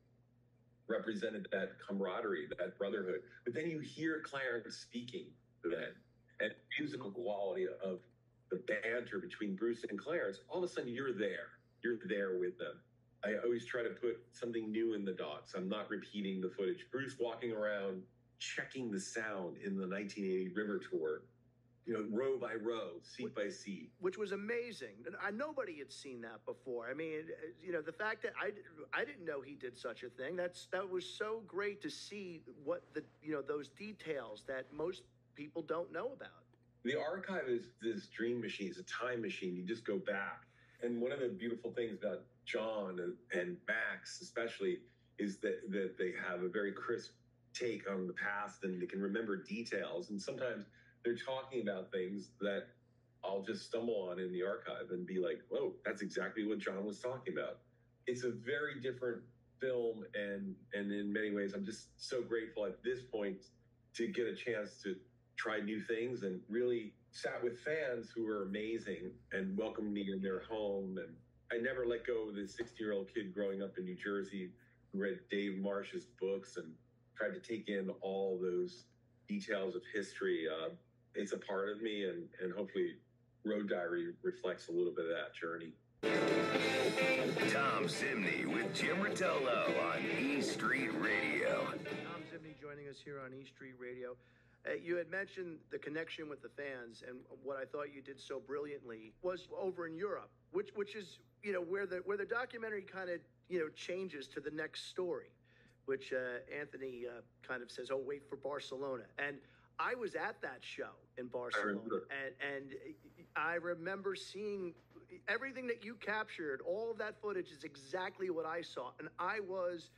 E: represented that camaraderie, that brotherhood. But then you hear Clarence speaking then, and musical quality of the banter between Bruce and Clarence. All of a sudden you're there with them. I always try to put something new in the dots. I'm not repeating the footage. Bruce walking around, checking the sound in the 1980 River Tour, row by row, seat by seat.
B: Which was amazing. Nobody had seen that before. I mean, the fact that I didn't know he did such a thing, that was so great to see what those details that most people don't know about.
E: The archive is this dream machine. It's a time machine. You just go back. And one of the beautiful things about John and Max especially is that they have a very crisp take on the past, and they can remember details. And sometimes they're talking about things that I'll just stumble on in the archive and be like, whoa, that's exactly what John was talking about. It's a very different film, and in many ways, I'm just so grateful at this point to get a chance to try new things, and really sat with fans who were amazing and welcomed me in their home. And I never let go of the 60-year-old kid growing up in New Jersey who read Dave Marsh's books and tried to take in all those details of history. It's a part of me, and hopefully Road Diary reflects a little bit of that journey.
A: Tom Zimney with Jim Rotolo on E Street Radio.
B: Tom Zimney joining us here on E Street Radio. You had mentioned the connection with the fans, and what I thought you did so brilliantly was over in Europe, which is, you know, where the documentary kind of, you know, changes to the next story, which Anthony kind of says, "Oh, wait for Barcelona." And I was at that show in Barcelona, and I remember seeing everything that you captured. All of that footage is exactly what I saw, and I was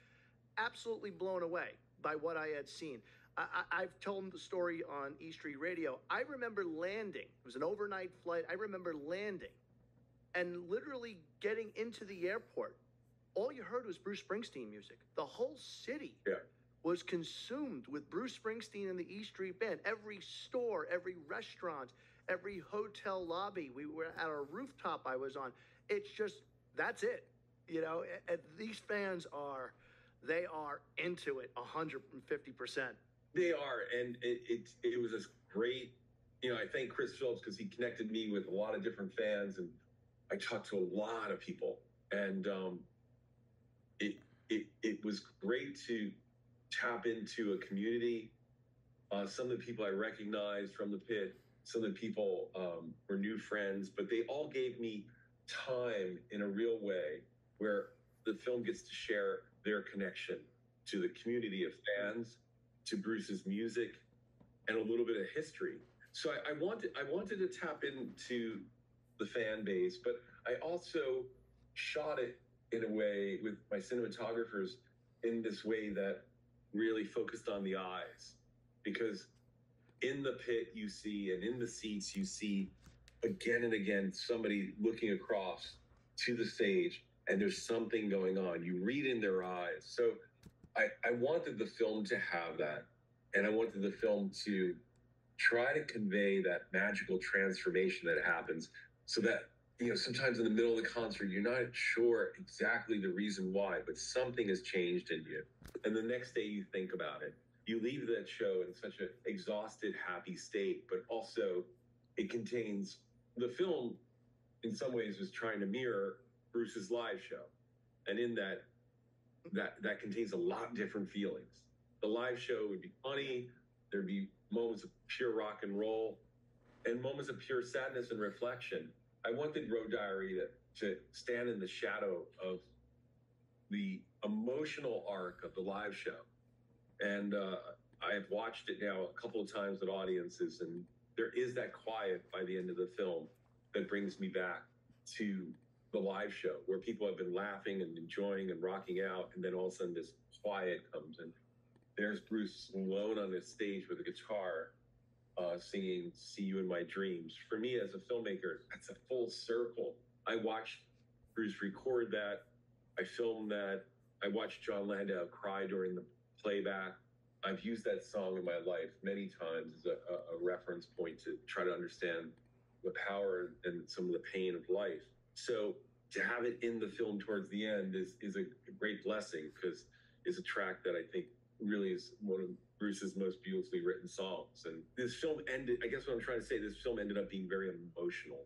B: absolutely blown away by what I had seen. I've told the story on E Street Radio. I remember landing. It was an overnight flight. I remember landing and literally getting into the airport. All you heard was Bruce Springsteen music. The whole city was consumed with Bruce Springsteen and the E Street Band. Every store, every restaurant, every hotel lobby. We were at a rooftop I was on. It's just, that's it. You know, and these fans they are into it 150%.
E: They are, and it was a great, you know, I thank Chris Phillips because he connected me with a lot of different fans, and I talked to a lot of people, and it was great to tap into a community. Some of the people I recognized from the pit, some of the people were new friends, but they all gave me time in a real way where the film gets to share their connection to the community of fans, to Bruce's music, and a little bit of history. So I wanted to tap into the fan base, but I also shot it in a way with my cinematographers in this way that really focused on the eyes, because in the pit you see, and in the seats you see again and again somebody looking across to the stage, and there's something going on. You read in their eyes. So I wanted the film to have that, and I wanted the film to try to convey that magical transformation that happens, so that, you know, sometimes in the middle of the concert, you're not sure exactly the reason why, but something has changed in you. And the next day you think about it. You leave that show in such an exhausted, happy state, but also it contains, the film in some ways was trying to mirror Bruce's live show. And in that contains a lot of different feelings. The live show would be funny. There'd be moments of pure rock and roll and moments of pure sadness and reflection. I wanted Road Diary to stand in the shadow of the emotional arc of the live show. And I have watched it now a couple of times with audiences, and there is that quiet by the end of the film that brings me back to the live show, where people have been laughing and enjoying and rocking out, and then all of a sudden this quiet comes, and there's Bruce alone on this stage with a guitar, singing "See You in My Dreams." For me as a filmmaker, that's a full circle. I watched Bruce record that. I filmed that. I watched John Landau cry during the playback. I've used that song in my life many times as a reference point to try to understand the power and some of the pain of life. So to have it in the film towards the end is a great blessing, because it's a track that I think really is one of Bruce's most beautifully written songs. And this film ended, I guess what I'm trying to say, this film ended up being very emotional.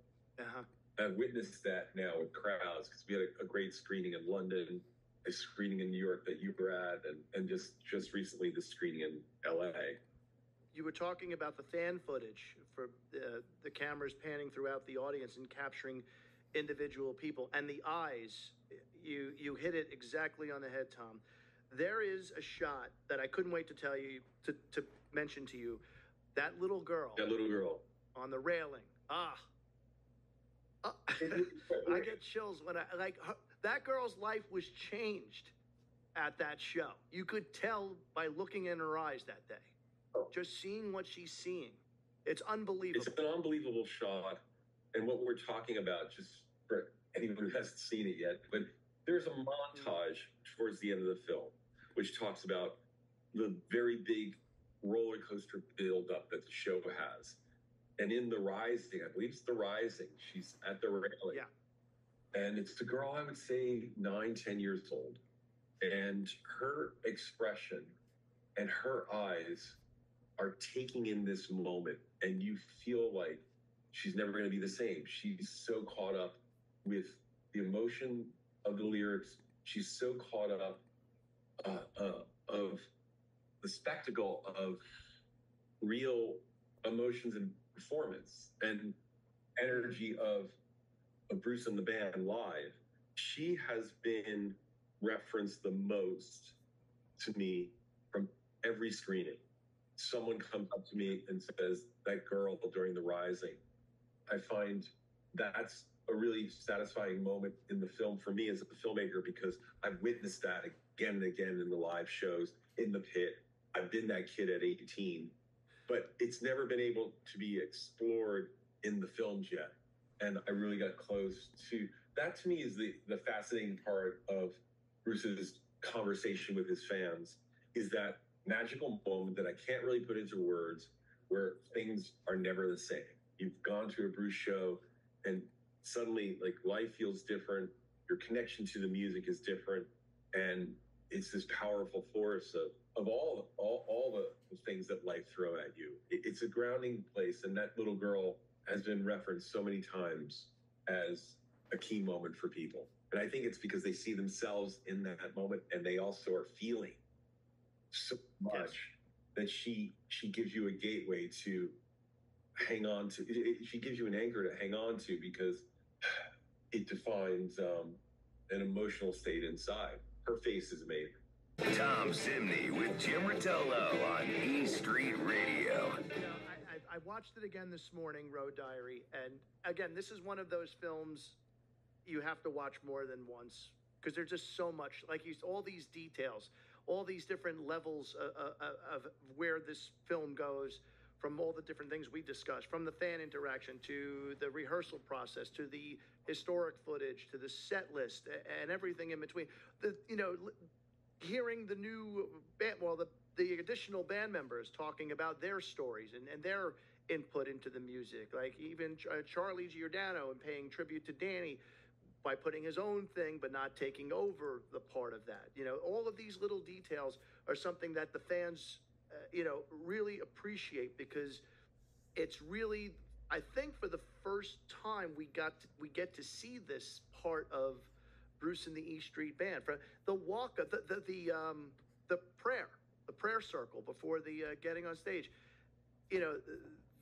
E: I've witnessed that now with crowds, because we had a great screening in London, a screening in New York that you were at, and just recently the screening in LA.
B: You were talking about the fan footage for the cameras panning throughout the audience and capturing individual people, and the eyes. You hit it exactly on the head, Tom. There is a shot that I couldn't wait to tell you, to mention to you. That little girl on the railing. I get chills when that girl's life was changed at that show. You could tell by looking in her eyes that day. Just seeing what she's seeing. It's unbelievable.
E: It's an unbelievable shot. And what we're talking about, just for anyone who hasn't seen it yet, but There's a montage towards the end of the film, which talks about the very big roller coaster buildup that the show has. And in The Rising, I believe it's The Rising, she's at the railing.
B: Yeah.
E: And it's the girl, I would say 9-10 years old. And her expression and her eyes are taking in this moment. And you feel like she's never going to be the same. She's so caught up with the emotion of the lyrics. She's so caught up of the spectacle of real emotions and performance and energy of Bruce and the band live. She has been referenced the most to me from every screening. Someone comes up to me and says, that girl during The Rising. I find that's a really satisfying moment in the film for me as a filmmaker, because I've witnessed that again and again in the live shows, in the pit. I've been that kid at 18, but it's never been able to be explored in the films yet. And I really got close to that. To me is the fascinating part of Bruce's conversation with his fans, is that magical moment that I can't really put into words, where things are never the same. You've gone to a Bruce show and suddenly like life feels different. Your connection to the music is different. And it's this powerful force of all the things that life throw at you. It's a grounding place. And that little girl has been referenced so many times as a key moment for people. And I think it's because they see themselves in that moment, and they also are feeling so much that she gives you a gateway to hang on to. She gives you an anchor to hang on to, because it defines an emotional state inside. Her face is amazing.
A: Tom Simney with Jim Rotolo on E Street Radio.
B: You know, I watched it again this morning, Road Diary, and again, this is one of those films you have to watch more than once, because there's just so much, like all these details, all these different levels of where this film goes, from all the different things we discussed, from the fan interaction to the rehearsal process to the historic footage to the set list and everything in between. Hearing the new band, the additional band members talking about their stories and their input into the music, like even Charlie Giordano, and paying tribute to Danny by putting his own thing but not taking over the part of that. All of these little details are something that the fans really appreciate, because it's really, I think for the first time we get to see this part of Bruce and the E Street Band, for the walk of the prayer circle before the getting on stage.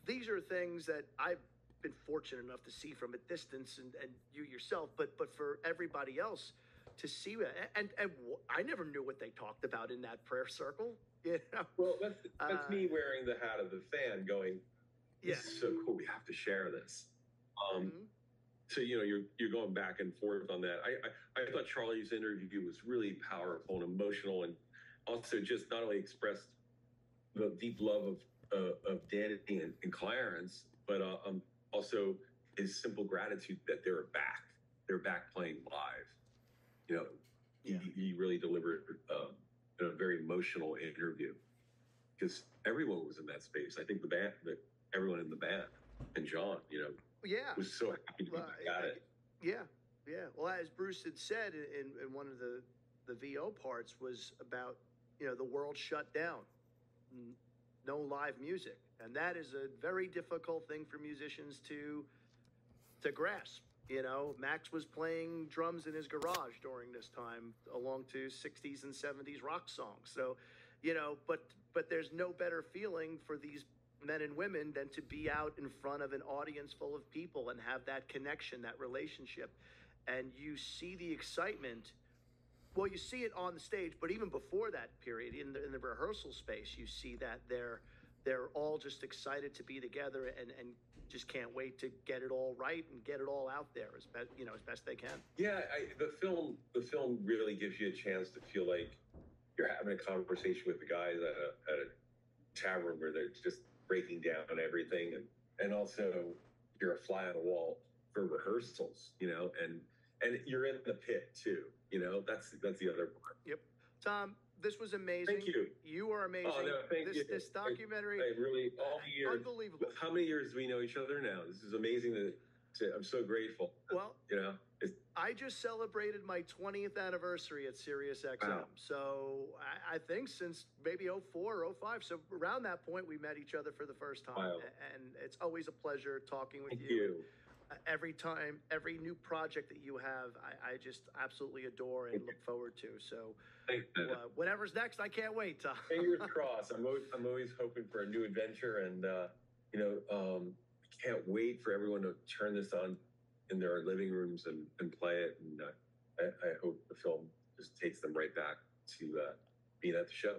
B: These are things that I've been fortunate enough to see from a distance, and you yourself, but for everybody else to see it. And I never knew what they talked about in that prayer circle.
E: Well, that's me wearing the hat of the fan, going, "This is so cool. We have to share this." So you're going back and forth on that. I thought Charlie's interview was really powerful and emotional, and also just not only expressed the deep love of Danny and Clarence, but also his simple gratitude that they're back. They're back playing live. He really delivered a very emotional interview, because everyone was in that space. I think everyone in the band, and John, was so happy to be back at it.
B: Yeah. Well, as Bruce had said in one of the VO parts, was about, the world shut down, no live music. And that is a very difficult thing for musicians to grasp. Max was playing drums in his garage during this time, along to 60s and 70s rock songs. So, but there's no better feeling for these men and women than to be out in front of an audience full of people and have that connection, that relationship. And you see the excitement. Well, you see it on the stage, but even before that period, in the rehearsal space, you see that they're all just excited to be together and just can't wait to get it all right and get it all out there as best they can.
E: Yeah, the film really gives you a chance to feel like you're having a conversation with the guys at a tavern, where they're just breaking down everything, and also you're a fly on the wall for rehearsals, and you're in the pit too. You know, that's the other part.
B: Yep. Tom, this was amazing.
E: Thank you.
B: You are amazing.
E: Oh, no, thank
B: this,
E: you.
B: This documentary,
E: I really, all the years.
B: unbelievable.
E: How many years do we know each other now? This is amazing. I'm so grateful.
B: Well,
E: you know,
B: I just celebrated my 20th anniversary at Sirius XM.
E: Wow.
B: So I think since maybe 04 or 05. So around that point, we met each other for the first time.
E: Wow.
B: And it's always a pleasure talking with
E: Thank you.
B: Every time, every new project that you have, I just absolutely adore and look forward to. So whatever's next, I can't wait, Tom.
E: Fingers crossed. I'm always hoping for a new adventure, and you know, I can't wait for everyone to turn this on in their living rooms and play it. And I hope the film just takes them right back to being at the show.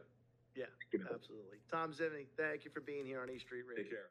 B: Yeah, absolutely. Tom Zimney, thank you for being here on East Street Radio.
E: Take care.